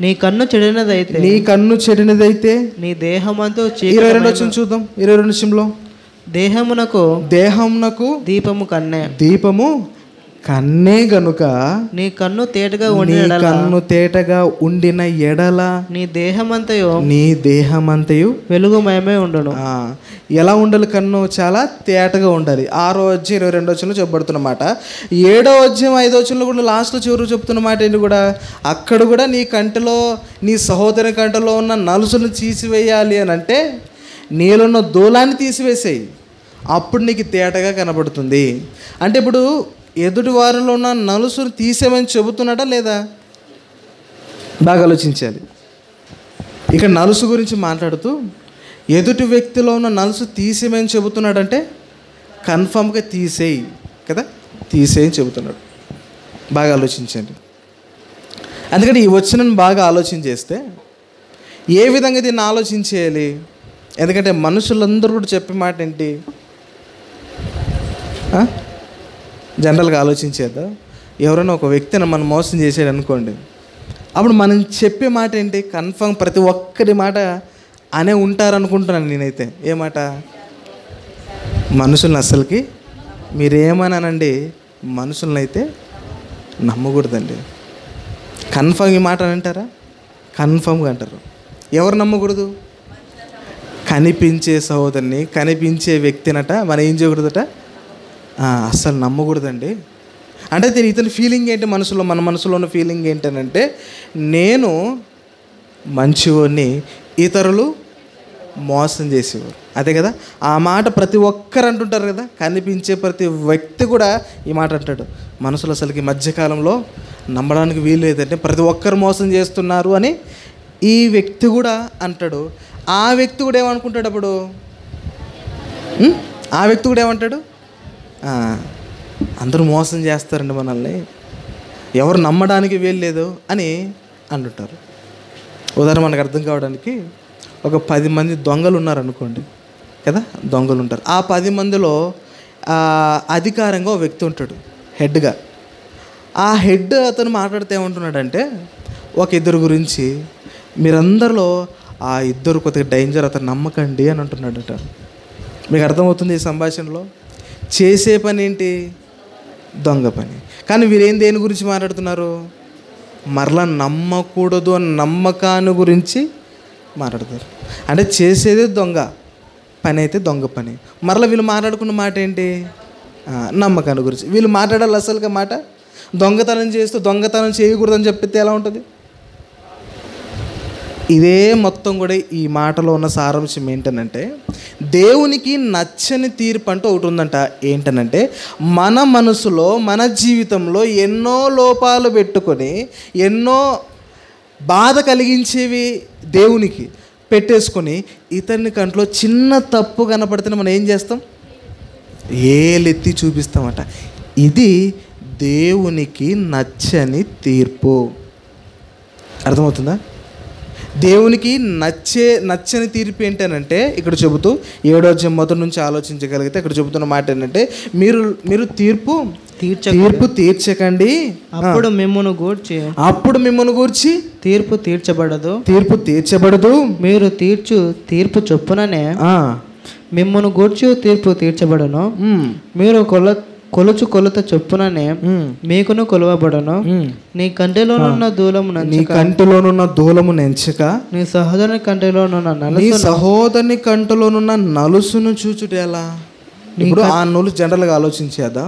నీ కన్ను చెడినదైతే నీ దేహమంతా 22వ వచనం చూద్దాం. 22వ వచనంలో, దేహమునకు దీపము కన్నే గనుక నీ కన్ను తేటగా ఉండిన ఎడల నీ దేహమంతయు వెలుగుమయమై ఉండును. ఎలా ఉండాలి? కన్ను చాలా తేటగా ఉండాలి. 6వ అధ్యాయం 22వ వచనంలో చెప్పబడుతున్నమాట. 7వ అధ్యాయం 5వ వచనంలో కూడా లాస్ట్లో చివరి చెప్తున్న మాట ఏంటి కూడా? అక్కడ కూడా నీ సహోదరి కంటిలో ఉన్న నలుసును తీసివేయాలి అని అంటే నీలోన్న దూలాన్ని తీసివేసేయి, అప్పుడు నీకు తేటగా కనబడుతుంది. అంటే ఇప్పుడు ఎదుటి వారిలో ఉన్న నలుసును తీసేమని చెబుతున్నాడా లేదా? బాగా ఆలోచించాలి. ఇక్కడ నలుసు గురించి మాట్లాడుతూ ఎదుటి వ్యక్తిలో ఉన్న నలుసు తీసేమని చెబుతున్నాడంటే కన్ఫామ్గా తీసేయి కదా, తీసేయని చెబుతున్నాడు. బాగా ఆలోచించండి. అందుకని ఈ వచనాన్ని బాగా ఆలోచన చేస్తే ఏ విధంగా దీన్ని ఆలోచించేయాలి? ఎందుకంటే మనుషులందరూ కూడా చెప్పే మాట ఏంటి? జనరల్గా ఆలోచించేద్దా? ఎవరైనా ఒక వ్యక్తిని మనం మోసం చేసాడు అనుకోండి, అప్పుడు మనం చెప్పే మాట ఏంటి? కన్ఫర్మ్ ప్రతి ఒక్కరి మాట అనే ఉంటారనుకుంటున్నాను నేనైతే. ఏ మాట? మనుషుల్ని అసలుకి మీరేమన్నానండి, మనుషుల్ని అయితే నమ్మకూడదండి. కన్ఫర్మ్ ఈ మాట అని అంటారా? కన్ఫర్మ్గా అంటారు. ఎవరు నమ్మకూడదు? కనిపించే సహోదరుని, కనిపించే వ్యక్తినట మనం ఏం చేయకూడదట? అస్సలు నమ్మకూడదండి. అంటే ఇతని ఫీలింగ్ ఏంటి? మన మనసులో ఉన్న ఫీలింగ్ ఏంటనంటే, నేను మంచివాడిని, ఇతరులు మోసం చేసేవారు. అదే కదా ఆ మాట ప్రతి ఒక్కరు అంటుంటారు కదా. కనిపించే ప్రతి వ్యక్తి కూడా ఈ మాట అంటాడు. మనసులో అసలుకి మధ్యకాలంలో నమ్మడానికి వీలు లేదంటే ప్రతి ఒక్కరు మోసం చేస్తున్నారు అని ఈ వ్యక్తి కూడా అంటాడు. ఆ వ్యక్తి కూడా ఏమనుకుంటాడు అప్పుడు? ఆ వ్యక్తి కూడా ఏమంటాడు? అందరూ మోసం చేస్తారండి మనల్ని, ఎవరు నమ్మడానికి వీలు లేదు అని అంటుంటారు. ఉదాహరణ మనకు అర్థం కావడానికి, ఒక 10 మంది దొంగలు ఉన్నారనుకోండి కదా. దొంగలు ఉంటారు. ఆ 10 మందిలో అధికారంగా ఒక వ్యక్తి ఉంటాడు, హెడ్గా. ఆ హెడ్ అతను మాట్లాడితే ఏమంటున్నాడంటే, ఒక ఇద్దరు గురించి, మీరందరిలో ఆ ఇద్దరు కొద్దిగా డేంజర్, అతను నమ్మకండి అని అంటున్నాడట. మీకు అర్థమవుతుంది ఈ సంభాషణలో? చేసే పని ఏంటి? దొంగ పని. కానీ వీరేం దేని గురించి మాట్లాడుతున్నారు? మరలా నమ్మకూడదు అని నమ్మకాన్ని గురించి మాట్లాడతారు. అంటే చేసేదే దొంగ పని అయితే దొంగ పని. మరలా వీళ్ళు మాట్లాడుకున్న మాట ఏంటి? నమ్మకాన్ని గురించి. వీళ్ళు మాట్లాడాలి అసలుగా మాట. దొంగతనం చేస్తూ దొంగతనం చేయకూడదని చెప్పితే ఎలా ఉంటుంది? ఇదే మొత్తం కూడా ఈ మాటలో ఉన్న సారాంశం ఏంటనంటే, దేవునికి నచ్చని తీర్పు అంటూ ఒకటి ఉందంట. ఏంటనంటే, మన మనసులో మన జీవితంలో ఎన్నో లోపాలు పెట్టుకొని ఎన్నో బాధ కలిగించేవి దేవునికి, పెట్టేసుకొని ఇతని కంట్లో చిన్న తప్పు కనపడితే మనం ఏం చేస్తాం? ఏలెత్తి చూపిస్తామట. ఇది దేవునికి నచ్చని తీర్పు. అర్థమవుతుందా? దేవునికి నచ్చని తీర్పు ఏంటనంటే ఇక్కడ చెబుతూ 7వ అధ్యాయం మొదటి నుంచి ఆలోచించగలిగితే ఇక్కడ చెబుతున్న మాట ఏంటంటే మీరు తీర్పు తీర్చకండి, అప్పుడు మిమ్మును గూర్చి తీర్పు తీర్చబడదు. మీరు తీర్పు చొప్పుననే మిమ్మును గూర్చి తీర్పు తీర్చబడను. మీరు కొలుత చొప్పుననే మీకును కొలవబడను. నీ కంటిలోనున్న దూలము నెంచక నీ సహోదరుని కంటిలోనున్న నలుసును చూచుట ఎలా? ఇప్పుడు ఆ నలుసు జనరల్గా ఆలోచించేదా?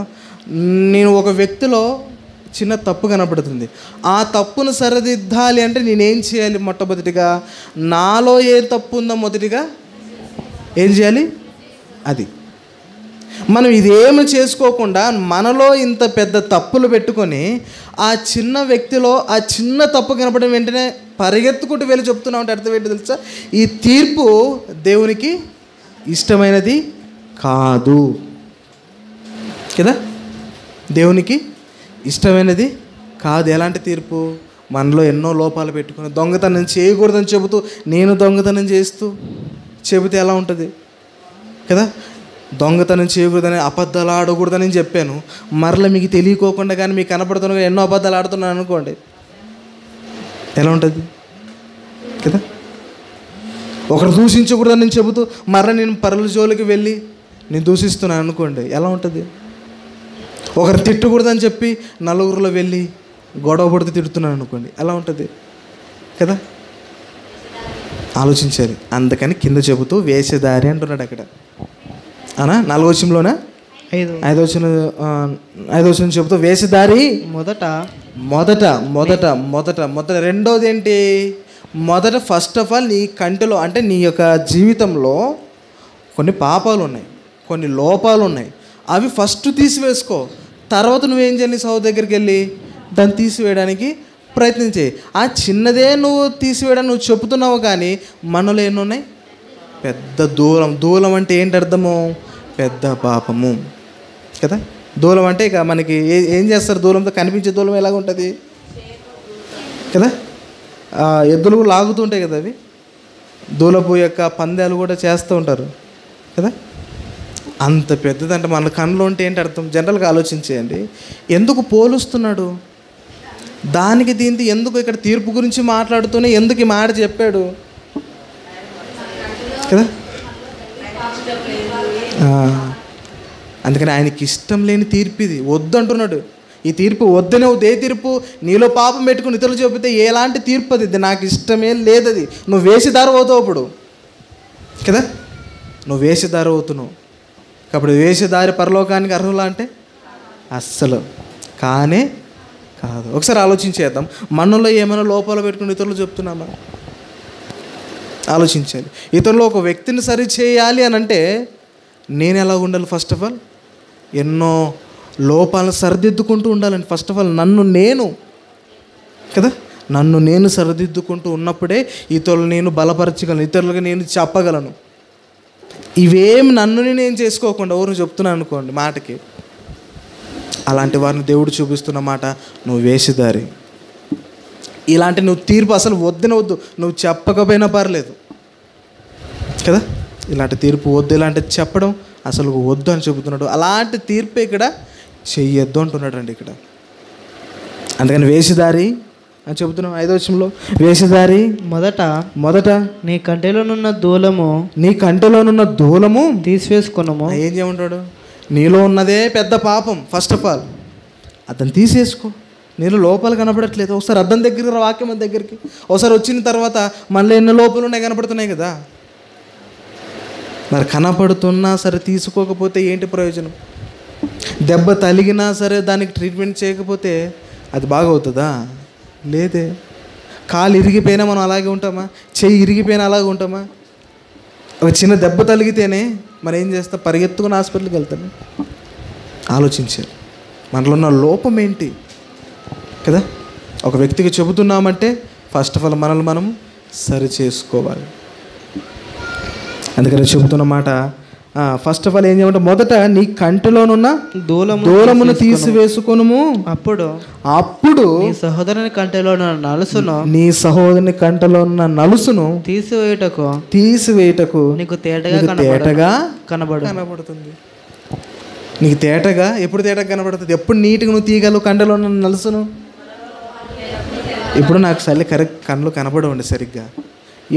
నేను ఒక వ్యక్తిలో చిన్న తప్పు కనపడుతుంది, ఆ తప్పును సరిదిద్దాలి అంటే నేనేం చేయాలి? మొట్టమొదటిగా నాలో ఏ తప్పు ఉందో మొదటిగా ఏం చేయాలి? అది మనం ఇదేమి చేసుకోకుండా మనలో ఇంత పెద్ద తప్పులు పెట్టుకొని ఆ చిన్న వ్యక్తిలో ఆ చిన్న తప్పు కనపడడం వెంటనే పరిగెత్తుకుంటూ వెళ్ళి చెప్తున్నామంటే అర్థం ఏంటి తెలుసా? ఈ తీర్పు దేవునికి ఇష్టమైనది కాదు కదా, దేవునికి ఇష్టమైనది కాదు. ఎలాంటి తీర్పు? మనలో ఎన్నో లోపాలు పెట్టుకుని దొంగతనం చేయకూడదని చెబుతూ నేను దొంగతనం చేస్తూ చెబితే ఎలా ఉంటుంది కదా? దొంగతనం చేయకూడదని, అబద్ధాలు ఆడకూడదని చెప్పాను, మరలా మీకు తెలియకోకుండా కానీ మీకు కనపడుతున్నా ఎన్నో అబద్ధాలు ఆడుతున్నాను అనుకోండి, ఎలా ఉంటుంది కదా? ఒకరు దూషించకూడదని నేను చెబుతూ మరలా నేను పరుల జోలికి వెళ్ళి నేను దూషిస్తున్నాను అనుకోండి, ఎలా ఉంటుంది? ఒకరు తిట్టకూడదని చెప్పి నలుగురిలో వెళ్ళి గొడవ పడితే తిడుతున్నాను అనుకోండి, ఎలా ఉంటుంది కదా? ఆలోచించాలి. అందుకని కింద చెబుతూ వేషధారి అంటున్నాడు అక్కడ. అనా 4వ వచనంలోనా? 5వ వచనం చెబుతూ వేషధారి మొదట రెండోది ఏంటి? మొదట ఫస్ట్ ఆఫ్ ఆల్ నీ కంటిలో అంటే నీ యొక్క జీవితంలో కొన్ని పాపాలు ఉన్నాయి, కొన్ని లోపాలు ఉన్నాయి, అవి ఫస్ట్ తీసివేసుకో. తర్వాత నువ్వేం చేయాలి? సౌద్ దగ్గరికి వెళ్ళి దాన్ని తీసివేయడానికి ప్రయత్నం చేయి. ఆ చిన్నదే నువ్వు తీసివేయడానికి నువ్వు చెబుతున్నావు, కానీ మనలో ఎన్నున్నాయి? పెద్ద దూలం అంటే ఏంటి అర్థము? పెద్ద పాపము కదా. దూలం అంటే ఇక మనకి ఏం చేస్తారు? దూలంతో కనిపించే దూలం ఎలాగ ఉంటుంది కదా? ఎద్దులు లాగుతూ ఉంటాయి కదా, అవి దూలపు యొక్క పందాలు కూడా చేస్తూ ఉంటారు కదా. అంత పెద్దదంటే మన కన్నులో ఉంటే ఏంటి అర్థం? జనరల్గా ఆలోచించేయండి. ఎందుకు పోలుస్తున్నాడు? దానికి దీనికి ఎందుకు ఇక్కడ తీర్పు గురించి మాట్లాడుతూనే ఎందుకు ఈ మాట చెప్పాడు కదా? అందుకని ఆయనకి ఇష్టం లేని తీర్పు ఇది, వద్దు అంటున్నాడు. ఈ తీర్పు వద్దనే వద్దు. ఏ తీర్పు? నీలో పాపం పెట్టుకుని ఇతరులు చెబితే ఎలాంటి తీర్పు అది? నాకు ఇష్టమే లేదు. అది నువ్వు వేషధార అవుతావు అప్పుడు కదా, నువ్వు వేషధార అవుతున్నావు. కాబట్టి వేషధారి పరలోకానికి అర్హులా అంటే అస్సలు కానే కాదు. ఒకసారి ఆలోచించేద్దాం. మనలో ఏమైనా లోపాలు పెట్టుకుని ఇతరులు చెప్తున్నామా? ఆలోచించాలి. ఇతరులు ఒక వ్యక్తిని సరి చేయాలి అని అంటే నేను ఎలా ఉండాలి? ఫస్ట్ ఆఫ్ ఆల్ ఎన్నో లోపాలను సరిదిద్దుకుంటూ ఉండాలండి. ఫస్ట్ ఆఫ్ ఆల్ నన్ను నేను సరిదిద్దుకుంటూ ఉన్నప్పుడే ఇతరులు నేను బలపరచగలను, ఇతరులకు నేను చెప్పగలను. ఇవేమి నన్ను నేను చేసుకోకుండా ఎవరు చెప్తున్నాను అనుకోండి మాటకి, అలాంటి వారిని దేవుడు చూపిస్తున్న మాట, నువ్వు వేషధారి. ఇలాంటి నువ్వు తీర్పు అసలు వద్దు, నువ్వు చెప్పకపోయినా పర్లేదు కదా. ఇలాంటి తీర్పు వద్దు, ఇలాంటి చెప్పడం అసలు వద్దు అని చెబుతున్నాడు. అలాంటి తీర్పు ఇక్కడ చెయ్యొద్దు అంటున్నాడు అండి ఇక్కడ. అందుకని వేషధారి అని చెబుతున్నాం. 5వ వచనంలో వేషధారి మొదట నీ కంటిలోనున్న దూలము తీసివేసుకున్నాము. ఏం చేయమంటాడు? నీలో ఉన్నదే పెద్ద పాపం. ఫస్ట్ ఆఫ్ ఆల్ అతను తీసేసుకో. నేను లోపాలు కనపడట్లేదు. ఒకసారి అద్దం దగ్గరికి వాక్యం దగ్గరికి ఒకసారి వచ్చిన తర్వాత మళ్ళీ ఎన్నో లోపాలు ఉన్నాయి కనపడుతున్నాయి కదా. మరి కనపడుతున్నా సరే తీసుకోకపోతే ఏంటి ప్రయోజనం? దెబ్బ తలిగినా సరే దానికి ట్రీట్మెంట్ చేయకపోతే అది బాగవుతుందా? లేదే. కాలు ఇరిగిపోయినా మనం అలాగే ఉంటామా? చెయ్యి ఇరిగిపోయినా అలాగే ఉంటామా? ఒక చిన్న దెబ్బ తలిగితేనే మరి ఏం చేస్తాం? పరిగెత్తుకుని హాస్పిటల్కి వెళ్తాను. ఆలోచించారు మనలో ఉన్న లోపం ఏంటి కదా. ఒక వ్యక్తికి చెబుతున్నామంటే ఫస్ట్ ఆఫ్ ఆల్ మనల్ని మనం సరి చేసుకోవాలి. అందుకని చెబుతున్న మాట, ఫస్ట్ ఆఫ్ ఆల్ ఏం చేయమంటే, మొదట నీ కంటిలోనున్న దూలమును తీసివేసుకొనుము, అప్పుడు నీ సహోదరుని కంటిలో ఉన్న నలుసును తీసివేయుటకు నీకు తేటగా కనబడుతుంది. నీకు తేటగా ఎప్పుడు తేటగా కనబడుతుంది? ఎప్పుడు నీట్గా నువ్వు తీయగలవు కంటిలో ఉన్న నలుసును? ఇప్పుడు నాకు కళ్ళు కనపడవండి సరిగ్గా,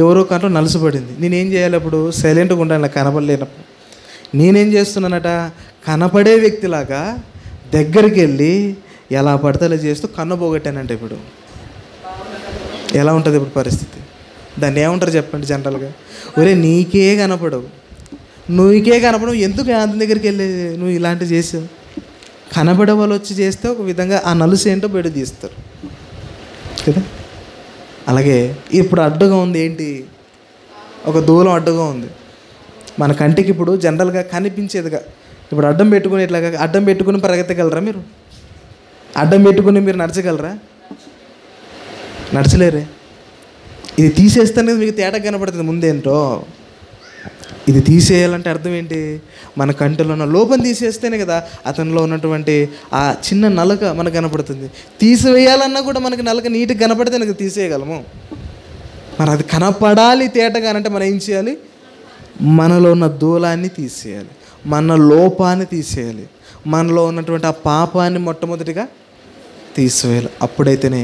ఎవరో కంట్లో నలుసు పడింది, నేనేం చేయాలి? అప్పుడు సైలెంట్గా ఉండాలి. నాకు కనపడలేనప్పుడు నేనేం చేస్తున్నానట, కనపడే వ్యక్తిలాగా దగ్గరికి వెళ్ళి ఎలా పడితే అలా చేస్తూ కన్ను పోగొట్టానంటే ఇప్పుడు ఎలా ఉంటుంది ఇప్పుడు పరిస్థితి? దాన్ని ఏమంటారు చెప్పండి జనరల్గా? ఒరే నీకే కనపడవు, ఎందుకు అంత దగ్గరికి వెళ్ళి నువ్వు ఇలాంటివి చేసావు? కనపడే వాళ్ళు వచ్చి చేస్తే ఒక విధంగా ఆ నలుసు ఏంటో బయట తీస్తారు కదా. అలాగే ఇప్పుడు అడ్డుగా ఉంది ఏంటి? ఒక దూలం అడ్డుగా ఉంది మన కంటికి. ఇప్పుడు జనరల్గా కనిపించేదిగా ఇప్పుడు అడ్డం పెట్టుకుని ఇట్లాగా అడ్డం పెట్టుకుని పరిగెత్తగలరా? మీరు అడ్డం పెట్టుకుని మీరు నడచగలరా? నడచలేరే. ఇది తీసేస్తేనే మీకు తేటగా కనపడుతుంది ముందేంటో. ఇది తీసేయాలంటే అర్థం ఏంటి? మన కంటిలో ఉన్న లోపం తీసేస్తేనే కదా అతనిలో ఉన్నటువంటి ఆ చిన్న నలక మనకు కనపడుతుంది. తీసివేయాలన్నా కూడా మనకి నలక నీట్గా కనపడితే తీసేయగలము. మరి అది కనపడాలి తేటగా అంటే మనం ఏం చేయాలి? మనలో ఉన్న దూలాన్ని తీసేయాలి, మన లోపాన్ని తీసేయాలి, మనలో ఉన్నటువంటి ఆ పాపాన్ని మొట్టమొదటిగా తీసివేయాలి. అప్పుడైతేనే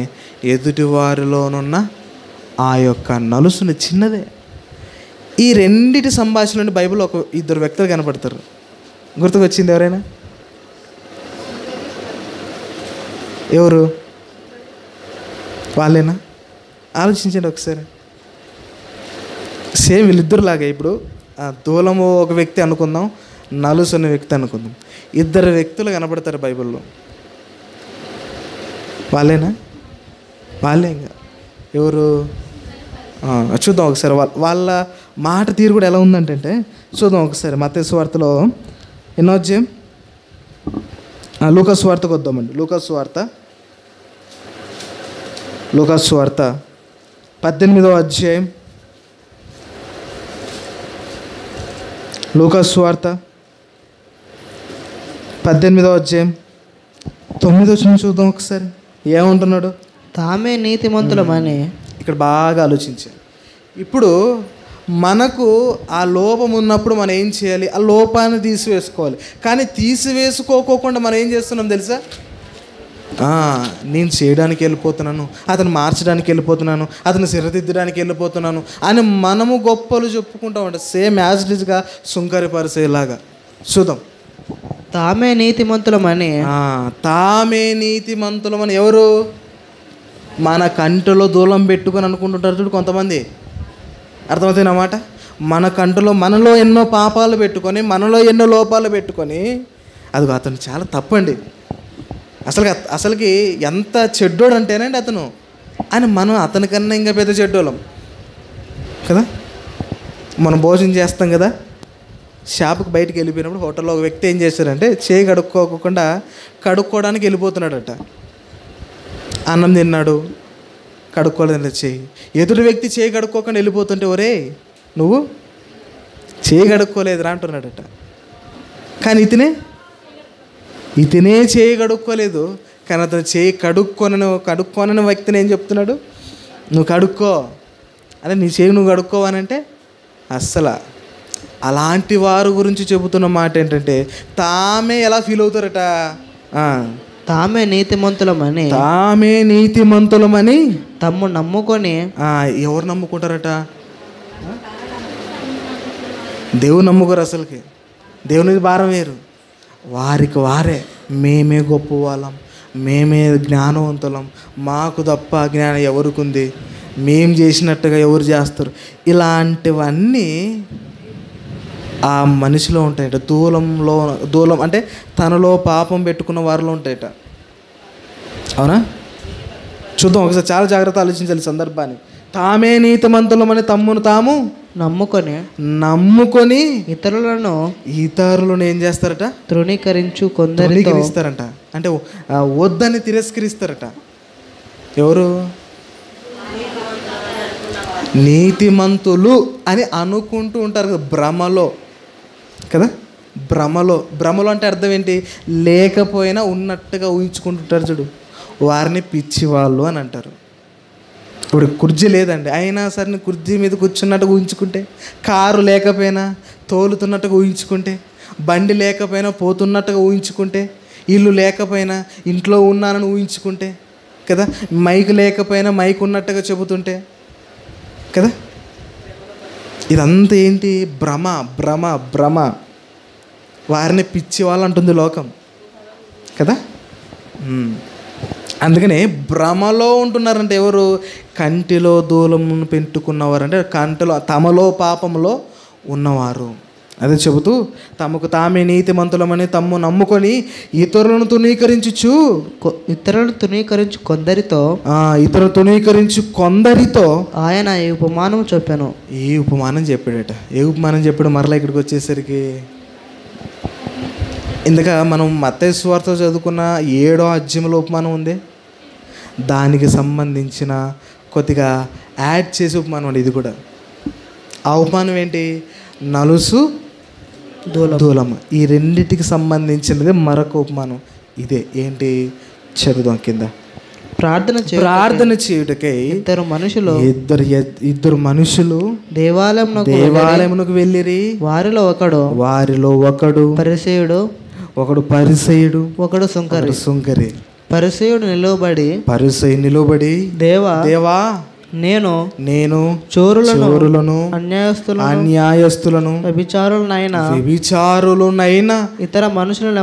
ఎదుటివారిలోనున్న ఆ యొక్క నలుసుని చిన్నదే. ఈ రెండిటి సంభాషణలోని బైబిల్లో ఒక ఇద్దరు వ్యక్తులు కనపడతారు. గుర్తుకు వచ్చింది ఎవరైనా? ఎవరు? వాళ్ళేనా? ఆలోచించండి ఒకసారి. సేమ్ వీళ్ళిద్దరులాగా ఇప్పుడు దూలము ఒక వ్యక్తి అనుకుందాం, నలుసు అనే వ్యక్తి అనుకుందాం. ఇద్దరు వ్యక్తులు కనపడతారు బైబిల్లో. వాళ్ళేనా? వాళ్ళే. ఇంకా ఎవరు? చూద్దాం ఒకసారి. వాళ్ళ మాట తీరు కూడా ఎలా ఉందంటే చూద్దాం ఒకసారి. మత్తయి సువార్తలో ఎన్నో అధ్యాయం? లూకా సువార్తకు వద్దామండి. లూకా సువార్త 18వ అధ్యాయం. లూకా సువార్త 18వ అధ్యాయం 9వ వచనం చూద్దాం ఒకసారి. ఏమంటున్నాడు? తామే నీతిమంతులమని. ఇక్కడ బాగా ఆలోచించాలి. ఇప్పుడు మనకు ఆ లోపం ఉన్నప్పుడు మనం ఏం చేయాలి? ఆ లోపాన్ని తీసివేసుకోవాలి. కానీ తీసివేసుకోకుండా మనం ఏం చేస్తున్నాం తెలుసా? నేను చేయడానికి వెళ్ళిపోతున్నాను, అతను మార్చడానికి వెళ్ళిపోతున్నాను, అతను సరిదిద్దడానికి వెళ్ళిపోతున్నాను అని మనము గొప్పలు చెప్పుకుంటాం. అంటే సేమ్ యాజ్ ఇట్ ఈస్గా సుంకరి పరిసేలాగా. చూద్దాం. తామే నీతిమంతులమని. తామే నీతిమంతులమని ఎవరు? మన కంటిలో దూలం పెట్టుకొని అనుకుంటుంటారు చూడు కొంతమంది. అర్థమవుతుంది అన్నమాట. మన కంటిలో మనలో ఎన్నో పాపాలు పెట్టుకొని, మనలో ఎన్నో లోపాలు పెట్టుకొని, అది అతను చాలా తప్పండి. అసలుకి ఎంత చెడ్డోడు అంటేనండి అతను అని మనం అతనికన్నా ఇంకా పెద్ద చెడ్డోళ్ళం కదా. మనం భోజనం చేస్తాం కదా, షాప్కి బయటికి వెళ్ళిపోయినప్పుడు హోటల్లో ఒక వ్యక్తి ఏం చేశారంటే చేయి కడుక్కోకుండా కడుక్కోవడానికి వెళ్ళిపోతున్నాడట. అన్నం తిన్నాడు, కడుక్కోలేదంటే చేయి. ఎదుటి వ్యక్తి చేయి కడుక్కోకుండా వెళ్ళిపోతుంటే ఒరే నువ్వు చేయి కడుక్కోలేదురా అంటున్నాడట. కానీ ఇతనే చేయి కడుక్కోలేదు. కానీ అతను చేయి కడుక్కోనని వ్యక్తిని ఏం చెప్తున్నాడు? నువ్వు కడుక్కో అంటే నీ చేయి నువ్వు కడుక్కోవానంటే అస్సలు. అలాంటి వారు గురించి చెబుతున్న మాట ఏంటంటే తామే ఎలా ఫీల్ అవుతారట? తామే నీతిమంతులమని తమ్ము నమ్ముకొని. ఎవరు నమ్ముకుంటారట? దేవుని నమ్ముకోరు అసలుకి. దేవునికి భారం వేరు. వారికి వారే మేమే గొప్ప వాళ్ళం, మేమే జ్ఞానవంతులం, మాకు తప్ప జ్ఞానం ఎవరికి ఉంది, మేము చేసినట్టుగా ఎవరు చేస్తారు, ఇలాంటివన్నీ ఆ మనిషిలో ఉంటాయట. దూలం అంటే తనలో పాపం పెట్టుకున్న వారిలో ఉంటాయట. అవునా? చూద్దాం ఒకసారి. చాలా జాగ్రత్త ఆలోచించాలి సందర్భాన్ని. తామే నీతిమంతులమని తమ్మును తాము నమ్ముకొని ఇతరులను ఏం చేస్తారట? తృణీకరిస్తారంట. అంటే వద్దని తిరస్కరిస్తారట. ఎవరు? నీతిమంతులు అని అనుకుంటూ ఉంటారు కదా భ్రమలో, కదా భ్రమలో అంటే అర్థం ఏంటి? లేకపోయినా ఉన్నట్టుగా ఊహించుకుంటుంటారు చూడు, వారిని పిచ్చివాళ్ళు అని అంటారు. ఇప్పుడు కుర్చీ లేదండి, అయినా సరే కుర్చీ మీద కూర్చున్నట్టుగా ఊహించుకుంటే, కారు లేకపోయినా తోలుతున్నట్టుగా ఊహించుకుంటే, బండి లేకపోయినా పోతున్నట్టుగా ఊహించుకుంటే, ఇల్లు లేకపోయినా ఇంట్లో ఉన్నానని ఊహించుకుంటే, కదా మైక్ లేకపోయినా మైక్ ఉన్నట్టుగా చెబుతుంటే, కదా ఇదంతా ఏంటి? భ్రమ. వారిని పిచ్చి వాళ్ళు అంటుంది లోకం, కదా. అందుకనే భ్రమలో ఉంటున్నారంటే ఎవరు? కంటిలో దూలమును పెట్టుకున్నవారు, అంటే కంటిలో తమలో పాపంలో ఉన్నవారు. అదే చెబుతూ తమకు తామే నీతిమంతులమని తమ్ము నమ్ముకొని ఇతరులను తునీకరించు కొందరితో ఆయన ఈ ఉపమానం చెప్పాను. ఏ ఉపమానం చెప్పాడట? ఏ ఉపమానం చెప్పాడు? మరలా ఇక్కడికి వచ్చేసరికి ఇందుక మనం మత్తయి సువార్త చదువుకున్న 7వ అధ్యాయంలో ఉపమానం ఉంది, దానికి సంబంధించిన కొద్దిగా యాడ్ చేసే ఉపమానం అండి ఇది కూడా. ఆ ఉపమానం ఏంటి? నలుసు దూలము. ఈ రెండింటికి సంబంధించినది మరొక ఉపమానం ఇదే. ఏంటి? చదువుదాం కింద. ప్రార్థన చేయుటకై ఇద్దరు మనుషులు దేవాలయమునకు వెళ్ళిరి. వారిలో ఒకడు పరిసయ్యుడు, ఒకడు సుంకరి. పరిసయ్యుడు నిలబడి దేవా నేను చోరులను అన్యాయస్తులను వ్యభిచారులనైనా ఇతర మనుషుల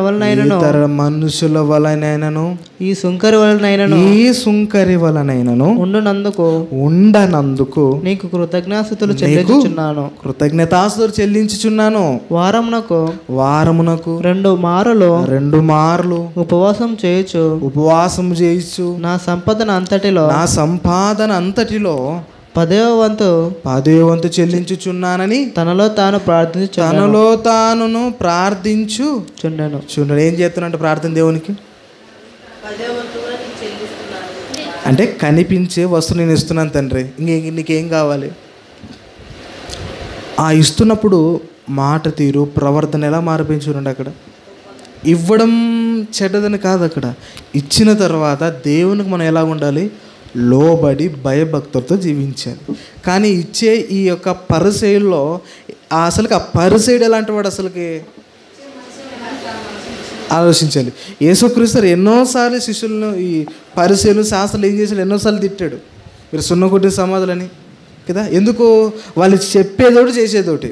వలనైనను ఈ సుంకరి వలనైనను ఉండనందుకు నీకు కృతజ్ఞతాస్తుతులు చెల్లించుచున్నాను. వారమునకు 2 మారులు ఉపవాసం చేయుచు నా సంపాదన అంతటిలో 10వ వంతు చెల్లించుచున్నానని తనలో తాను ప్రార్థించుచున్నాను. ఏం చేస్తున్నాడు ప్రార్థన దేవునికి? అంటే కనిపించే వస్తువు నేను ఇస్తున్నాను తండ్రి, నీకేం కావాలి? ఆ ఇస్తున్నప్పుడు మాట తీరు ప్రవర్తన ఎలా మార్పించుండండి. అక్కడ ఇవ్వడం చెడ్డదని కాదు, అక్కడ ఇచ్చిన తర్వాత దేవునికి మనం ఎలా ఉండాలి? లోబడి భయభక్తులతో జీవించాలి. కానీ ఇచ్చే ఈ యొక్క పరిసయ్యుల్లో అసలుకి ఆ పరిసయ్యుడు ఎలాంటి వాడు? అసలుకి ఆలోచించాలి. యేసుక్రీస్తు ఎన్నోసార్లు శిష్యులను ఈ పరిసయ్యులు శాస్త్రాలు ఏం చేశాడు? ఎన్నోసార్లు తిట్టాడు, మీరు సున్నకొట్టిన సమాధులని, కదా. ఎందుకు? వాళ్ళు చెప్పేదోటి చేసేదోటి.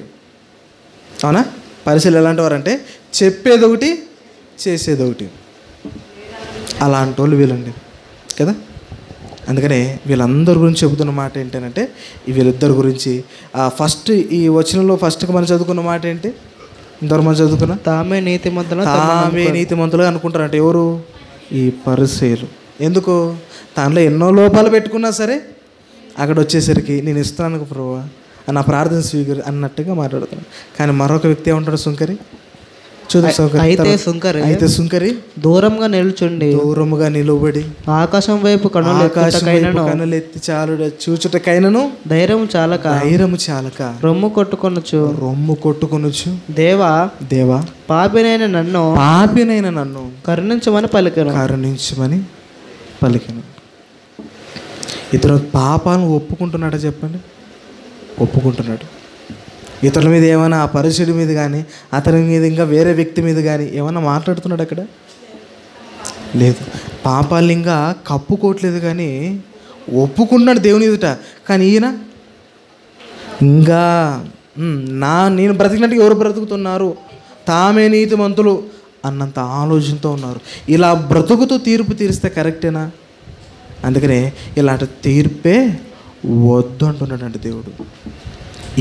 అవునా? పరిసయ్యులు ఎలాంటి వారంటే చెప్పేదొకటి చేసేదొకటి. అలాంటి వాళ్ళు వీళ్ళండి, కదా. అందుకనే వీళ్ళందరి గురించి చెబుతున్న మాట ఏంటంటే వీళ్ళిద్దరి గురించి ఫస్ట్ ఈ వచనంలో ఫస్ట్కి మనం చదువుకున్న మాట ఏంటి? ఇంతవరకు మనం చదువుకున్న తామే నీతిమంతులు అనుకుంటారంట. ఎవరు? ఈ పరిసయ్యులు. ఎందుకు? దానిలో ఎన్నో లోపాలు పెట్టుకున్నా సరే అక్కడ వచ్చేసరికి నేను ఇస్తున్నాను ప్రభువా నా ప్రార్థన స్వీకరి అన్నట్టుగా మాట్లాడుతున్నాను. కానీ మరొక వ్యక్తి ఏమంటాడు? సుంకరి. అయితే సుంకరి దూరముగా నిలుబడి ఆకాశం వైపు కనులెత్తి చూచుటకైనను ధైర్యము చాలక రొమ్ము కొట్టుకొనుచు దేవా పాపినైన నన్ను కరుణించమని పలికెను. ఇతను పాపాలను ఒప్పుకుంటున్నాడా? చెప్పండి. ఒప్పుకుంటున్నాడు. ఇతరుల మీద ఏమైనా ఆ పరిస్థితి మీద కానీ అతని మీద ఇంకా వేరే వ్యక్తి మీద కానీ ఏమైనా మాట్లాడుతున్నాడు అక్కడ? లేదు. పాపాలు ఇంకా కప్పుకోవట్లేదు కానీ ఒప్పుకుంటున్నాడు దేవుని ఎదుట. కానీ ఈయన ఇంకా నేను బ్రతికినట్టుగా ఎవరు బ్రతుకుతున్నారు? తామే నీతిమంతులు అన్నంత ఆలోచనతో ఉన్నారు. ఇలా బ్రతుకుతూ తీర్పు తీరిస్తే కరెక్టేనా? అందుకనే ఇలాంటి తీర్పే వద్దు అంటున్నాడంటే దేవుడు.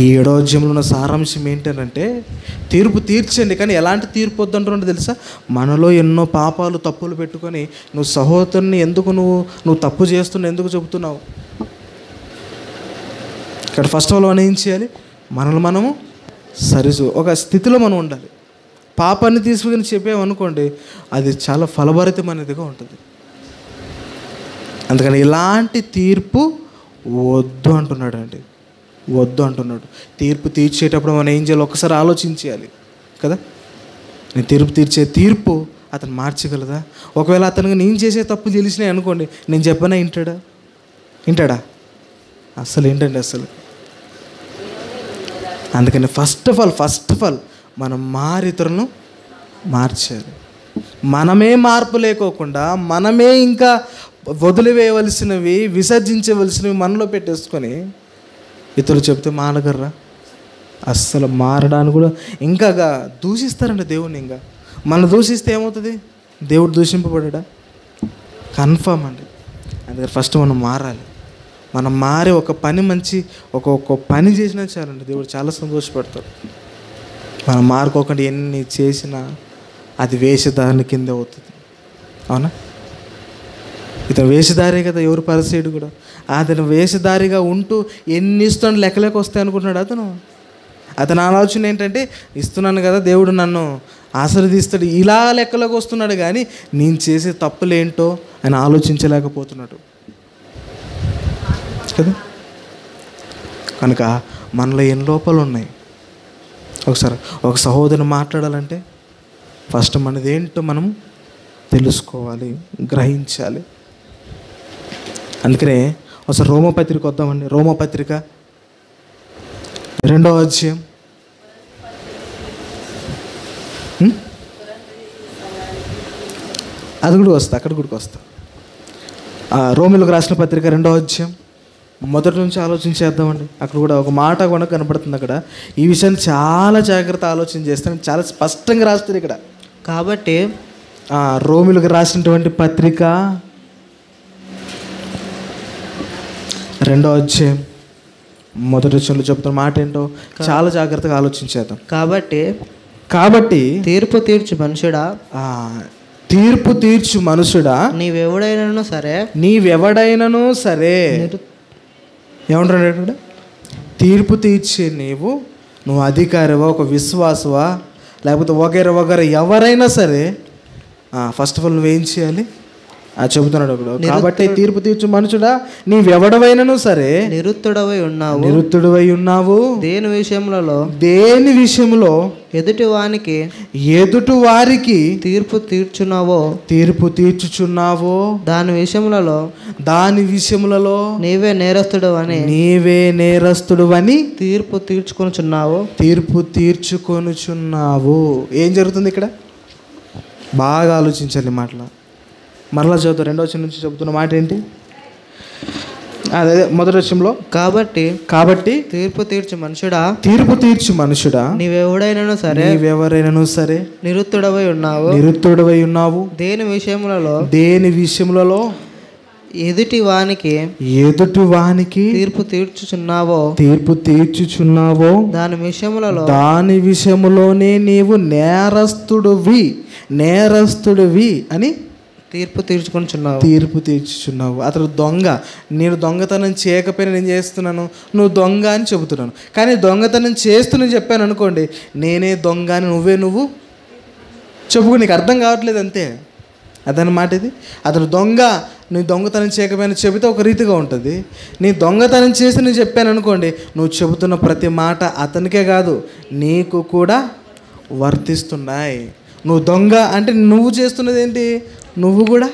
ఈ 7వ అధ్యాయంలో ఉన్న సారాంశం ఏంటంటే తీర్పు తీర్చండి, కానీ ఎలాంటి తీర్పు వద్దంటున్నాడు తెలుసా? మనలో ఎన్నో పాపాలు తప్పులు పెట్టుకొని నువ్వు సహోదరుని ఎందుకు నువ్వు తప్పు చేస్తున్నా ఎందుకు చెబుతున్నావు? ఇక్కడ ఫస్ట్ ఆఫ్ ఆల్ మనం ఏం చేయాలి? మనము ఒక స్థితిలో మనం ఉండాలి. పాపాన్ని తీసుకుని చెప్పామనుకోండి అది చాలా ఫలభరితమైనదిగా ఉంటుంది. అందుకని ఇలాంటి తీర్పు వద్దు అంటున్నాడు అండి. వద్దు అంటున్నాడు. తీర్పు తీర్చేటప్పుడు మనం ఏం చేయాలి ఒకసారి ఆలోచించేయాలి కదా. నేను తీర్పు అతను మార్చగలదా? ఒకవేళ అతనికి నేను చేసే తప్పులు తెలిసినాయి అనుకోండి, నేను చెప్పనా వింటాడా? అస్సలు ఏంటండి అసలు. అందుకని ఫస్ట్ ఆఫ్ ఆల్ మనం ఇతరులను మార్చాలి. మనమే మార్పు లేకోకుండా మనమే ఇంకా వదిలివేయవలసినవి, విసర్జించవలసినవి మనలో పెట్టేసుకొని ఇతరులు చెప్తే మానగర్రా? అస్సలు మారడానికి కూడా ఇంకా దూషిస్తారండి దేవుణ్ణి. ఇంకా మనం దూషిస్తే ఏమవుతుంది? దేవుడు దూషింపబడా? కన్ఫర్మ్ అండి. అందుకని ఫస్ట్ మనం మారాలి. మనం మారే ఒక పని ఒక పని చేసినా చాలండి, దేవుడు చాలా సంతోషపడతాడు. మనం మారుకోకుండా ఎన్ని చేసినా అది వేషధారణ కింద అవుతుంది. అవునా? ఇతను వేషధారే కదా, ఎవరు పరిసేయుడు కూడా. అతను వేషధారిగా ఉంటూ ఎన్ని ఇస్తాను లెక్కలేక వస్తాయి అనుకుంటున్నాడు అతను ఆలోచన ఏంటంటే, ఇస్తున్నాను కదా దేవుడు నన్ను ఆశీర్వదిస్తాడు, ఇలా లెక్కలోకి వస్తున్నాడు. కానీ నేను చేసే తప్పులేంటో అని ఆలోచించలేకపోతున్నాడు కదా. కనుక మనలో ఎన్ని లోపాలు ఉన్నాయి. ఒకసారి ఒక సహోదరుని మాట్లాడాలంటే ఫస్ట్ మనదేంటో మనం తెలుసుకోవాలి, గ్రహించాలి. అందుకనే ఒకసారి రోమపత్రిక వద్దామండి. రోమపత్రిక 2వ అధ్యాయం. అది కూడా వస్తా, అక్కడ కూడా వస్తా. రోమిలకు రాసిన పత్రిక 2వ అధ్యాయం మొదటి నుంచి ఆలోచించేద్దామండి. అక్కడ కూడా ఒక మాట కూడా కనపడుతుంది. అక్కడ ఈ విషయాన్ని చాలా జాగ్రత్త ఆలోచన చేస్తాను, చాలా స్పష్టంగా రాస్తుంది ఇక్కడ. కాబట్టి రోమిలకు రాసినటువంటి పత్రిక 2వ అధ్యాయం మొదటి వచనంలో చెప్తున్న మాట ఏంటో చాలా జాగ్రత్తగా ఆలోచించేద్దాం. కాబట్టి తీర్పు తీర్చు మనుషుడా నీవెవడైనను సరే ఏమంటాడు ఇక్కడ? తీర్పు తీర్చే నువ్వు అధికారివా, ఒక విశ్వాసవా, లేకపోతే వగైరా ఎవరైనా సరే ఫస్ట్ ఆఫ్ ఆల్ నువ్వేం చేయాలి చెబుతున్నాడు అప్పుడు. కాబట్టి తీర్పు తీర్చు మనుషుడా నీవెవడవైనను సరే నిరుత్తుడవై ఉన్నావు. దేని విషయంలో ఎదుటి వారికి తీర్పు తీర్చుచున్నావో దాని విషయములలో నీవే నేరస్తుడవని తీర్పు తీర్చుకొనుచున్నావు. ఏం జరుగుతుంది ఇక్కడ? బాగా ఆలోచించాలి మాటలు. మరలా చదువుతా, 2వ వచనం నుంచి చెబుతున్న మాట ఏంటి? అదే మొదటి వచనంలో కాబట్టి తీర్పు తీర్చు మనుషుడా నీవెవరైనను సరే నిరుత్తుడవై ఉన్నావు. దేని విషయములలో ఎదుటి వానికి తీర్పు తీర్చుచున్నావో దాని విషయములోనే నీవు నేరస్తుడివి అని తీర్పు తీర్చుచున్నావు. అతడు దొంగ, నేను దొంగతనం చేయకపోయినా నేను చేస్తున్నాను, నువ్వు దొంగ అని చెబుతున్నాను. కానీ దొంగతనం చేస్తూ నేను చెప్పాను అనుకోండి, నేనే దొంగ అని నువ్వు చెప్పుకో, నీకు అర్థం కావట్లేదు అంతే. అదనమాట ఇది. అతను దొంగ, నీ దొంగతనం చేయకపోయినా చెబితే ఒక రీతిగా ఉంటుంది. నీ దొంగతనం చేసి నేను చెప్పాను అనుకోండి, నువ్వు చెబుతున్న ప్రతి మాట అతనికే కాదు నీకు కూడా వర్తిస్తున్నాయి. నువ్వు దొంగ అంటే నువ్వు చేస్తున్నది ఏంటి? నువ్వు కూడా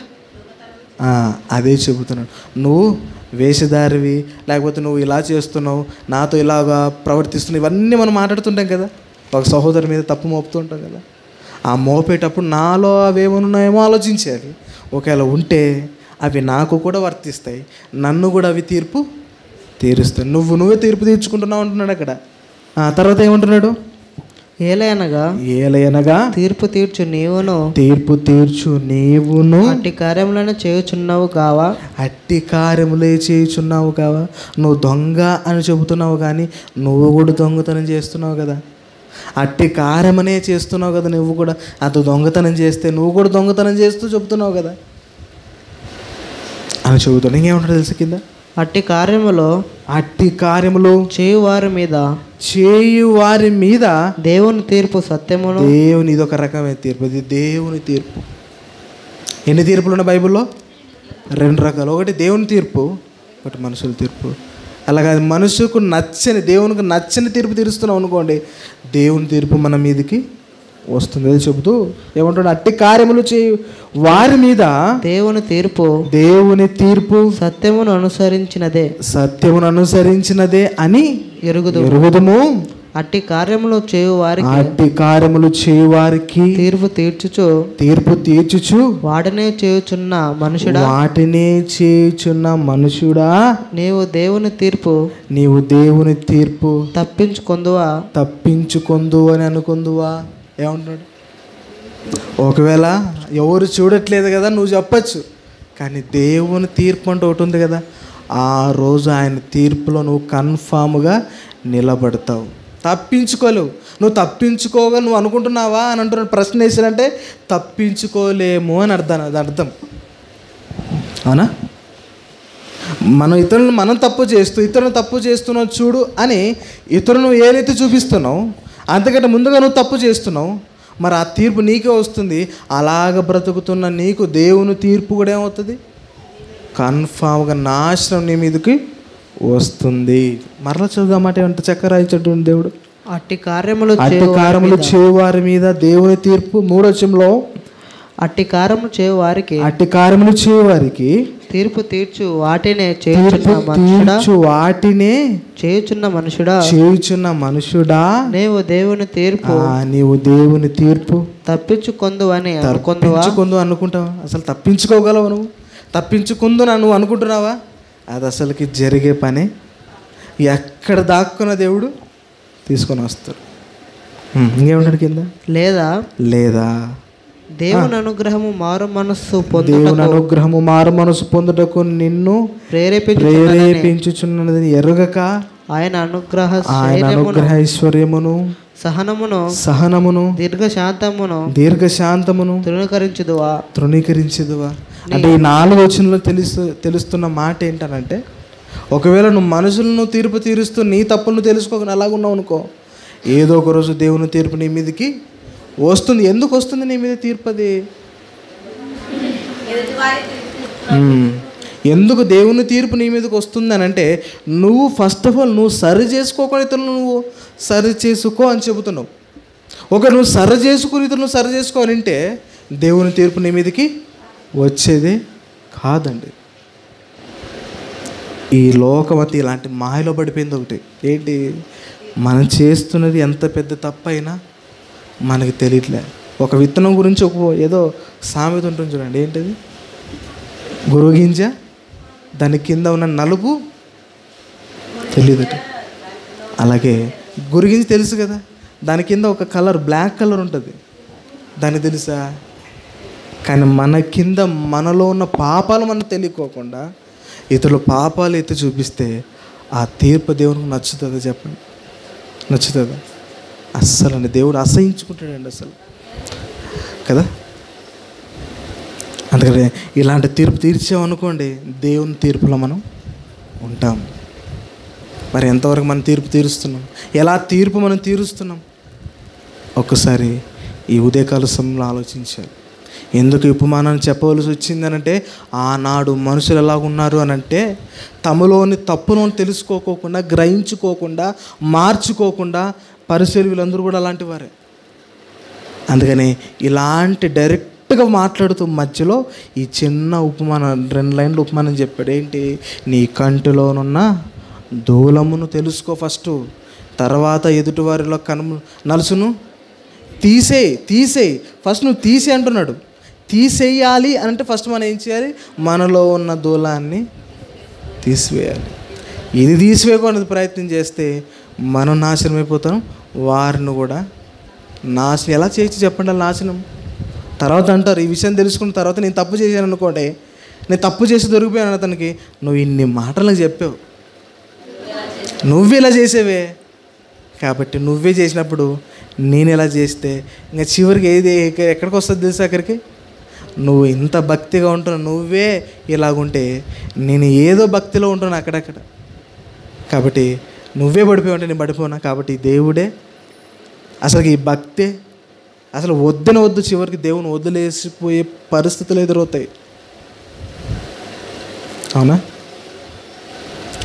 అదే చెబుతున్నాడు. నువ్వు వేషధారివి, లేకపోతే నువ్వు ఇలా చేస్తున్నావు, నాతో ఇలాగా ప్రవర్తిస్తున్నావు, ఇవన్నీ మనం మాట్లాడుతుంటాం కదా. ఒక సహోదరు మీద తప్పు మోపుతుంటాం కదా. ఆ మోపేటప్పుడు నాలో అవేమన్నాయేమో ఆలోచించాలి. ఒకవేళ ఉంటే అవి నాకు కూడా వర్తిస్తాయి, నన్ను కూడా అవి తీరుస్తాయి. నువ్వే తీర్పు తీర్చుకుంటున్నావు అంటున్నాడు అక్కడ. తర్వాత ఏమంటున్నాడు? ఏలయనగా తీర్పు తీర్చు నీవును అట్టి కార్యములే చేయుచున్నావు కావా. నువ్వు దొంగ అని చెబుతున్నావు, కానీ నువ్వు కూడా దొంగతనం చేస్తున్నావు కదా. అట్టి కార్యమనే చేస్తున్నావు కదా నువ్వు కూడా. అతను దొంగతనం చేస్తే నువ్వు కూడా దొంగతనం చేస్తూ చెబుతున్నావు కదా అని చెబుతున్నావు. ఇంకేమంటాడు తెలుసు కింద? అట్టి కార్యములు చేయువారి మీద దేవుని తీర్పు సత్యమును. ఇది ఒక రకమైన తీర్పు, ఇది దేవుని తీర్పు. ఎన్ని తీర్పులు ఉన్నాయి బైబిల్లో? 2 రకాలు. ఒకటి దేవుని తీర్పు, ఒకటి మనుషుల తీర్పు. అలాగే మనసుకు నచ్చని, దేవునికి నచ్చని తీర్పు తీరుస్తున్నాం అనుకోండి, దేవుని తీర్పు మన మీదకి వస్తుంది. అది చెబుతూ ఏమంటాడు, అట్టి కార్యములు చేయు వారి మీద దేవుని తీర్పు సత్యమును అనుసరించినదే అని ఎరుగుదుము. అట్టి కార్యములు చేయు వారికి తీర్పు తీర్చుచు వాటినే చేయుచున్న మనుషుడా నీవు దేవుని తీర్పు తప్పించుకొందు అని అనుకుందువా. ఏమంటున్నాడు, ఒకవేళ ఎవరు చూడట్లేదు కదా నువ్వు చెప్పచ్చు, కానీ దేవుని తీర్పు అంటే ఒకటి ఉంది కదా, ఆ రోజు ఆయన తీర్పులో నువ్వు కన్ఫామ్గా నిలబడతావు. తప్పించుకోలేవు. నువ్వు తప్పించుకోగా నువ్వు అనుకుంటున్నావా అని అంటున్నాడు. ప్రశ్న వేసాడంటే తప్పించుకోలేము అని అర్థం. అవునా? మనం తప్పు చేస్తూ ఇతరులను తప్పు చేస్తున్నావు చూడు అని ఇతరులను ఏదైతే చూపిస్తున్నావు, అంతకంటే ముందుగా నువ్వు తప్పు చేస్తున్నావు, మరి ఆ తీర్పు నీకే వస్తుంది. అలాగ బ్రతుకుతున్న నీకు దేవుని తీర్పు కూడా ఏమవుతుంది, కన్ఫామ్గా నాశనం నీ మీదకి వస్తుంది. మరలా చదువుదామాట, ఏమంటే చక్కర ఇచ్చేటువంటి దేవుడు, అట్టి కార్యములు చేయవారి మీద దేవుని తీర్పు. 3వ వచనంలో అట్టి కార్యములు చేయవారికి తీర్పు తీర్చు వాటినే చేయుచున్న మనుషుడా నీవు దేవుని తీర్పు తప్పించుకొందు అనుకుంటావా? అసలు తప్పించుకోగలవు నువ్వు? తప్పించుకుందు నువ్వు అనుకుంటున్నావా? అది అసలుకి జరిగే పని. ఎక్కడ దాక్కున్న దేవుడు తీసుకొని వస్తారు. ఇంకేమంటాడు కింద, లేదా దేవుని అనుగ్రహము మారు మనస్సు పొందుటకు నిన్ను ప్రేరేపించుచున్నది ఎరుగక ఆయన అనుగ్రహ ఐశ్వర్యమును సహనమును దీర్ఘశాంతమును తృణీకరించుదువా. అంటే ఈ 4 వచనంలో తెలుస్తున్న మాట ఏంటనంటే, ఒకవేళ నువ్వు మనుషులను తీర్పు తీరుస్తూ నీ తప్పులను తెలుసుకోకుండా అలాగున్నావు అనుకో, ఏదో ఒక రోజు దేవుని తీర్పు నీ మీదకి వస్తుంది. ఎందుకు వస్తుంది నీ మీద తీర్పు? అది ఎందుకు దేవుని తీర్పు నీ మీదకి వస్తుంది అని అంటే, నువ్వు ఫస్ట్ ఆఫ్ ఆల్ నువ్వు సరి చేసుకోకుండా ఇతరులు నువ్వు సరి చేసుకో అని చెబుతున్నావు. నువ్వు సరి చేసుకుని ఇతరులు సరి చేసుకోవాలి అంటే దేవుని తీర్పు నీ మీదకి వచ్చేదే కాదండి. ఈ లోకమతి ఇలాంటి మాయలో పడిపోయింది. ఒకటి ఏంటి, మనం చేస్తున్నది ఎంత పెద్ద తప్పైనా మనకి తెలియట్లే. ఒక విత్తనం గురించి ఏదో సామెత ఉంటుంది చూడండి, ఏంటిది, గురుగింజ దాని కింద ఉన్న నలుపు తెలియదట. అలాగే గురిగింజ తెలుసు కదా, దాని కింద ఒక కలర్ బ్లాక్ కలర్ ఉంటుంది, దానికి తెలుసా? కానీ మన కింద మనలో ఉన్న పాపాలు మనకు తెలియకోకుండా ఇతరుల పాపాలు ఎత్తి చూపిస్తే ఆ తీర్పు దేవునికి నచ్చుతుందా? చెప్పండి, నచ్చుతుందా? అస్సలు అండి, దేవుడు అసహించుకుంటాడండి అసలు కదా. అందుకని ఇలాంటి తీర్పు తీర్చామనుకోండి, దేవుని తీర్పులో మనం ఉంటాం. మరి ఎంతవరకు మనం తీర్పు తీరుస్తున్నాం? ఎలా తీర్పు మనం తీరుస్తున్నాం? ఒక్కసారి ఈ ఉదయకాల సమయంలో ఆలోచించాలి. ఎందుకు ఈ ఉపమానాన్ని చెప్పవలసి వచ్చిందనంటే, ఆనాడు మనుషులు ఎలాగున్నారు అనంటే, తమలోని తప్పును తెలుసుకోకుండా, గ్రహించుకోకుండా, మార్చుకోకుండా, పరిసర వీళ్ళందరూ కూడా అలాంటి వారే. అందుకని ఇలాంటి డైరెక్ట్గా మాట్లాడుతూ మధ్యలో ఈ చిన్న ఉపమానం 2 లైన్లు ఉపమానం చెప్పాడు. ఏంటి, నీ కంటిలోనున్న దూలమును తెలుసుకో ఫస్ట్, తర్వాత ఎదుటివారిలో నలుసును తీసేయి. ఫస్ట్ నువ్వు తీసే అంటున్నాడు. తీసేయాలి అంటే ఫస్ట్ మనం ఏం చేయాలి, మనలో ఉన్న దూలాన్ని తీసివేయాలి. ఇది తీసివేయడానికి ప్రయత్నం చేస్తే మనం నాశనం అయిపోతాం, వారిని కూడా నాశనం. ఎలా చేయొచ్చు చెప్పండి నాశనం? తర్వాత అంటారు, ఈ విషయం తెలుసుకున్న తర్వాత నేను తప్పు చేశాను అనుకోండి, నేను తప్పు చేసి దొరికిపోయాను అతనికి, నువ్వు ఇన్ని మాటలు చేసావు, నువ్వు ఇలా చేసేవే కాబట్టి నువ్వే చేసినప్పుడు నేను ఎలా చేస్తే ఇంకా చివరికి ఏది ఎక్కడికి వస్తుంది తెలుసా? అక్కడికి నువ్వు ఇంత భక్తిగా ఉంటున్నావు, నువ్వే ఇలాగుంటే నేను ఏదో భక్తిలో ఉంటున్నా అక్కడక్కడ. కాబట్టి నువ్వే పడిపోయి ఉంటే నేను పడిపోనా? కాబట్టి దేవుడే అసలు ఈ భక్తే అసలు వద్దు చివరికి దేవుని వదిలేసిపోయే పరిస్థితులు ఎదురవుతాయి. అవునా?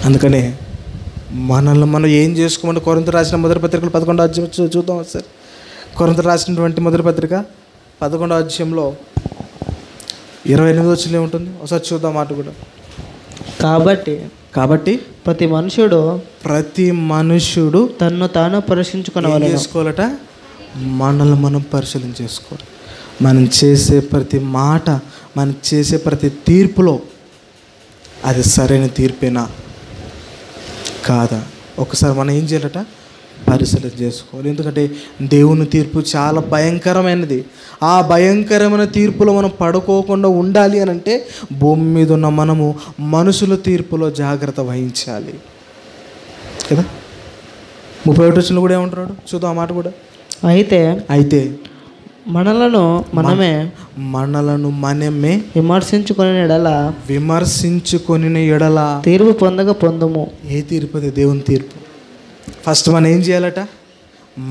అందుకనే మనల్ని మనం ఏం చేసుకోమంటే కొరింథీ రాసిన మొదటి పత్రికలు 11వ అధ్యాయం చూద్దాం ఒకసారి. కొరింథీ రాసినటువంటి మొదటి పత్రిక 11వ అధ్యాయంలో 28వ వచనం ఉంటుంది, ఒకసారి చూద్దాం మాట కూడా. కాబట్టి ప్రతి మనుష్యుడు తన్ను తాను పరీక్షించుకునే చేసుకోవాలట, మనల్ని మనం పరిశీలన చేసుకోవాలి. మనం చేసే ప్రతి మాట, మనం చేసే ప్రతి తీర్పులో అది సరైన తీర్పేనా కాదా ఒకసారి మనం ఏం చేయాలట, పరిశీలన చేసుకోవాలి. ఎందుకంటే దేవుని తీర్పు చాలా భయంకరమైనది. ఆ భయంకరమైన తీర్పులో మనం పడుకోకుండా ఉండాలి అని అంటే భూమి మీద ఉన్న మనము మనుషుల తీర్పులో జాగ్రత్త వహించాలి కదా. 31 వచనంలో కూడా ఏమంటున్నాడు చూద్దాం ఆ మాట కూడా. అయితే మనలను మనమే విమర్శించుకొని ఎడల తీర్పు పొందుము. ఏ తీర్పు? అది దేవుని తీర్పు. ఫస్ట్ మనం ఏం చేయాలట,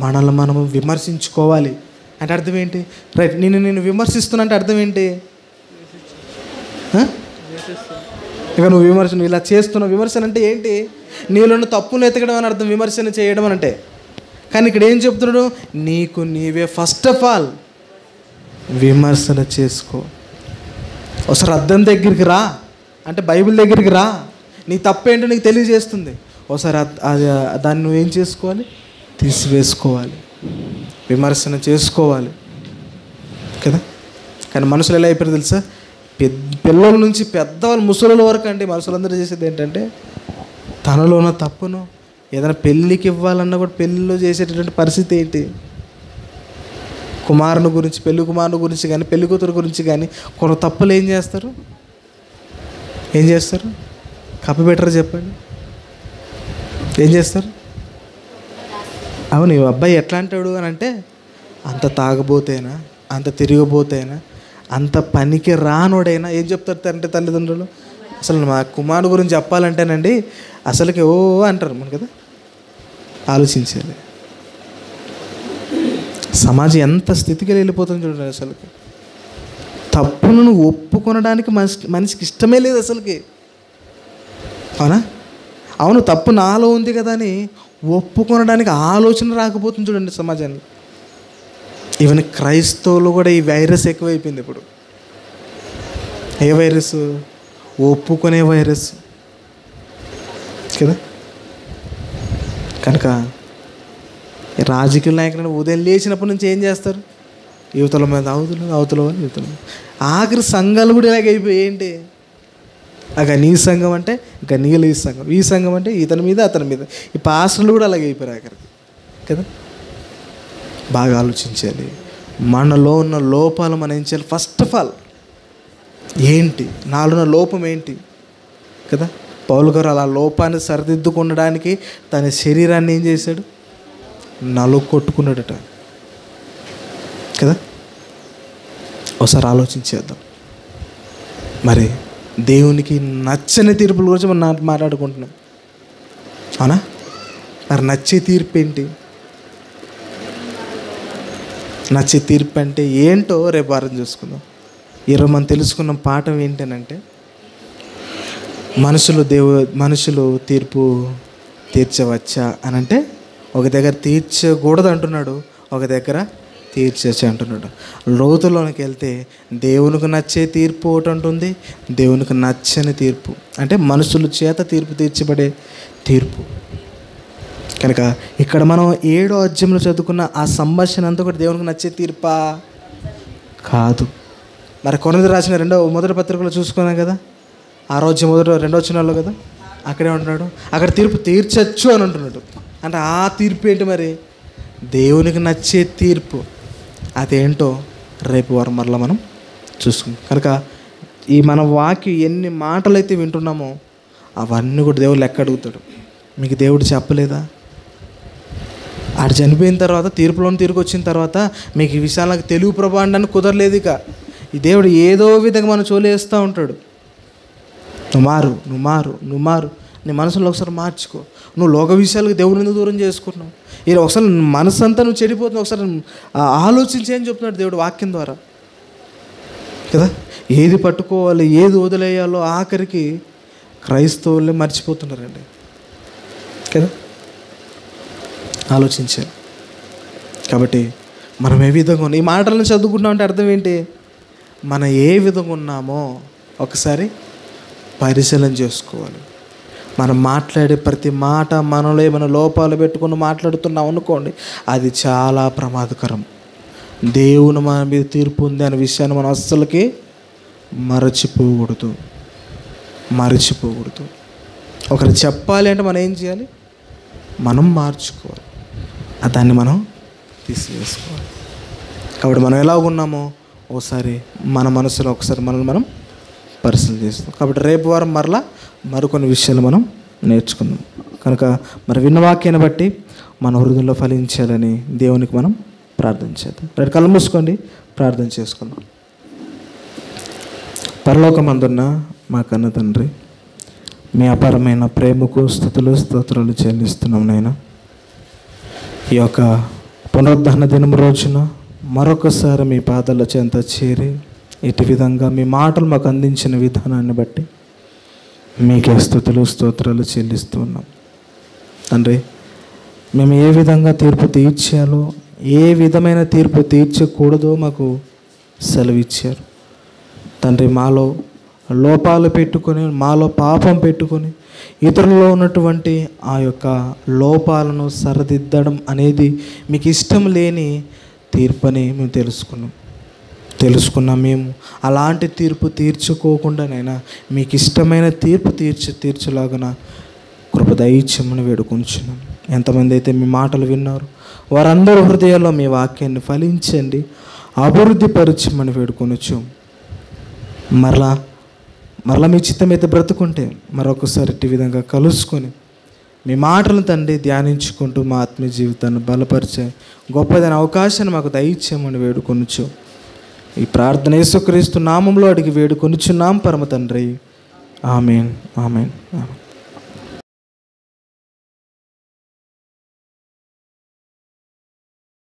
మనల్ని మనము విమర్శించుకోవాలి. అంటే అర్థం ఏంటి? రైట్, నేను విమర్శిస్తున్నా అంటే అర్థం ఏంటి? ఇక నువ్వు ఇలా చేస్తున్నావు. విమర్శన అంటే ఏంటి? నీలో తప్పులు ఎతకడం అని అర్థం విమర్శన చేయడం అంటే. కానీ ఇక్కడ ఏం చెప్తున్నాడు, నీకు నీవే ఫస్ట్ ఆఫ్ ఆల్ విమర్శన చేసుకో. ఒకసారి అద్దం దగ్గరికి రా, అంటే బైబిల్ దగ్గరికి రా, నీ తప్పేంటో నీకు తెలియజేస్తుంది. ఒకసారి దాన్ని నువ్వు ఏం చేసుకోవాలి, తీసివేసుకోవాలి, విమర్శన చేసుకోవాలి కదా. కానీ మనుషులు ఎలా అయిపోయారు తెలుసా, పిల్లల నుంచి పెద్దవాళ్ళు ముసలుల వరకు అండి మనుషులందరూ చేసేది ఏంటంటే తనలో ఉన్న తప్పును ఏదైనా పెళ్ళికి ఇవ్వాలన్నా కూడా పెళ్ళిలో చేసేటటువంటి పరిస్థితి ఏంటి, పెళ్లి కుమారుని గురించి కానీ పెళ్లి కూతురు గురించి కానీ కొన్ని తప్పులు ఏం చేస్తారు కప్పిపెట్టరు చెప్పండి, ఏం చేస్తారు? అవును, ఈ అబ్బాయి ఎట్లా అంటాడు అని అంటే అంత తాగబోతేనా, అంత తిరిగిపోతేనా, అంత పనికి రానోడైనా ఏం చెప్తారు అంటే తల్లిదండ్రులు. అసలు మా కుమారుడు గురించి చెప్పాలంటేనండి అసలుకి ఓ అంటారు మన కదా. ఆలోచించాలి, సమాజం ఎంత స్థితికి వెళ్ళిపోతుంది చూడండి. అసలుకి తప్పును ఒప్పుకొనడానికి మనిషికి ఇష్టమే లేదు అసలుకి. అవును తప్పు నాలో ఉంది కదా అని ఒప్పుకొనడానికి ఆలోచన రాకపోతుంది చూడండి సమాజాన్ని. ఈవెన్ క్రైస్తవులు కూడా ఈ వైరస్ ఎక్కువైపోయింది ఇప్పుడు. ఏ వైరస్? ఒప్పుకునే వైరస్ కదా. కనుక రాజకీయ నాయకులను ఉదయం లేచినప్పటి నుంచి ఏం చేస్తారు, యువతల మీద అవతల వాళ్ళు యువతల మీద. ఆఖరి సంఘాలు కూడా ఇలాగైపోయి ఏంటి, నీ సంఘం అంటే నీళ్ళ ఈ సంఘం అంటే ఇతని మీద అతని మీద. ఈ పాస్టర్లు కూడా అలాగే అయిపోయారు ఆఖరికి కదా. బాగా ఆలోచించాలి, మనలో ఉన్న లోపాలు మనం ఏం చేయాలి. ఫస్ట్ ఆఫ్ ఆల్ ఏంటి, నాలో ఉన్న లోపం ఏంటి కదా. పౌలు గారు అలా లోపాన్ని సరిదిద్దుకుండడానికి తన శరీరాన్ని ఏం చేశాడు, కొట్టుకున్నాడట కదా. ఒకసారి ఆలోచించేద్దాం. మరి దేవునికి నచ్చని తీర్పుల గురించి మనం మాట్లాడుకుంటున్నాం అవునా. మరి నచ్చే తీర్పు ఏంటి? నచ్చే తీర్పు అంటే ఏంటో రేపు వారం చూసుకుందాం. ఈరోజు మనం తెలుసుకున్న పాఠం ఏంటనంటే మనుషులు తీర్పు తీర్చవచ్చా అని అంటే ఒక దగ్గర తీర్చకూడదు అంటున్నాడు, ఒక దగ్గర తీర్చచ్చు అంటున్నాడు. లోతులోనికి వెళ్తే దేవునికి నచ్చే తీర్పు ఒకటి ఉంటుంది, దేవునికి నచ్చని తీర్పు అంటే మనుషుల చేత తీర్పు తీర్చబడే తీర్పు. కనుక ఇక్కడ మనం 7వ అధ్యాయంలో చదువుకున్న ఆ సంభాషణ అంతా కూడా దేవునికి నచ్చే తీర్పా కాదు. మరి కొరింథీ రాసిన మొదటి పత్రికలో చూసుకున్నాం కదా, 6వ అధ్యాయం 2వ వచనాల్లో కదా, అక్కడే ఉంటున్నాడు. అక్కడ తీర్పు తీర్చచ్చు అని అంటున్నాడు. అంటే ఆ తీర్పు ఏంటి మరి? దేవునికి నచ్చే తీర్పు. అదేంటో రేపు వారం మరలా మనం చూసుకుందాం. కనుక ఈ మన వాక్యం ఎన్ని మాటలు అయితే వింటున్నామో అవన్నీ కూడా దేవుడు లెక్క అడుగుతాడు. మీకు దేవుడు చెప్పలేదా? ఆడు చనిపోయిన తర్వాత తీర్పులోని తిరిగి వచ్చిన తర్వాత మీకు ఈ విషయాలకు తెలుగు ప్రభాండానికి కుదరలేదు. ఇక ఈ దేవుడు ఏదో విధంగా మనం చోలేస్తూ ఉంటాడు. నువ్వు మారు నీ మనసులో ఒకసారి మార్చుకో. నువ్వు లోక విషయాలకు దేవుడిని ఎందుకు దూరం చేసుకుంటున్నావు? ఇలా ఒకసారి మనసు అంతా నువ్వు చెడిపోతున్నావు. ఒకసారి ఆలోచించి అని చెప్తున్నాడు దేవుడు వాక్యం ద్వారా కదా. ఏది పట్టుకోవాలి, ఏది వదిలేయాలో ఆఖరికి క్రైస్తవులే మర్చిపోతున్నారండి కదా, ఆలోచించాలి. కాబట్టి మనం ఏ విధంగా ఉన్నాం, ఈ మాటలను చదువుకుంటామంటే అర్థం ఏంటి? మనం ఏ విధంగా ఉన్నామో ఒకసారి పరిశీలన చేసుకోవాలి. మనం మాట్లాడే ప్రతి మాట మనలో ఏమైనా లోపాలు పెట్టుకుని మాట్లాడుతున్నాం అనుకోండి, అది చాలా ప్రమాదకరం. దేవుని మన మీద తీర్పు ఉంది అనే విషయాన్ని మనం అస్సలకి మరచిపోకూడదు. ఒకరు చెప్పాలి అంటే మనం ఏం చేయాలి? మనం మార్చుకోవాలి, దాన్ని మనం తీసివేసుకోవాలి. కాబట్టి మనం ఎలా ఉన్నామో ఒకసారి మన మనసులో ఒకసారి మనల్ని మనం పరిశీలన చేస్తాం. కాబట్టి రేపు వారం మరికొన్ని విషయాలు మనం నేర్చుకుందాం. కనుక మరి విన్న వాక్యాన్ని బట్టి మన హృదయంలో ఫలించాలని దేవునికి మనం ప్రార్థన చేద్దాం. రేపు కళ్ళు మూసుకోండి, ప్రార్థన చేసుకుందాం. పరలోకమందున్న మా కన్న తండ్రి, మీ అపారమైన ప్రేమకు స్తోత్రాలు చెల్లిస్తున్నాం నాయన. ఈ యొక్క పునరుద్ధరణ దినం రోజున మరొకసారి మీ పాదాల చెంత చేరి ఇటు విధంగా మీ మాటలు మాకు అందించిన విధానాన్ని బట్టి మీకే స్తోత్రాలు చెల్లిస్తూ ఉన్నాం తండ్రి. మేము ఏ విధంగా తీర్పు తీర్చాలో, ఏ విధమైన తీర్పు తీర్చకూడదో మాకు సెలవిచ్చారు తండ్రి. మాలో లోపాలు పెట్టుకొని, మాలో పాపం పెట్టుకొని ఇతరులలో ఉన్నటువంటి ఆ యొక్క లోపాలను సరిదిద్దడం అనేది మీకు ఇష్టం లేని తీర్పని మేము తెలుసుకున్నాం. మేము అలాంటి తీర్పు తీర్చుకోకుండానైనా మీకు ఇష్టమైన తీర్పు తీర్చలాగున కృప దయచేయమని వేడుకొంచున్నాం. ఎంతమంది అయితే మీ మాటలు విన్నారు వారందరూ హృదయాల్లో మీ వాక్యాన్ని ఫలించండి, అభివృద్ధి పరచమని వేడుకొనొచ్చు. మరలా మీ చిత్తమైతే బ్రతుకుంటే మరొకసారి ఈ విధంగా కలుసుకొని మీ మాటలను తండ్రి ధ్యానించుకుంటూ మా ఆత్మీయ జీవితాన్ని బలపరిచే గొప్పదైన అవకాశాన్ని మాకు దయచేయమని వేడుకొనొచ్చు. ఈ ప్రార్థన యేసుక్రీస్తు నామంలో అడిగి వేడుకొనుచున్నాం పరమ తండ్రి. ఆమేన్.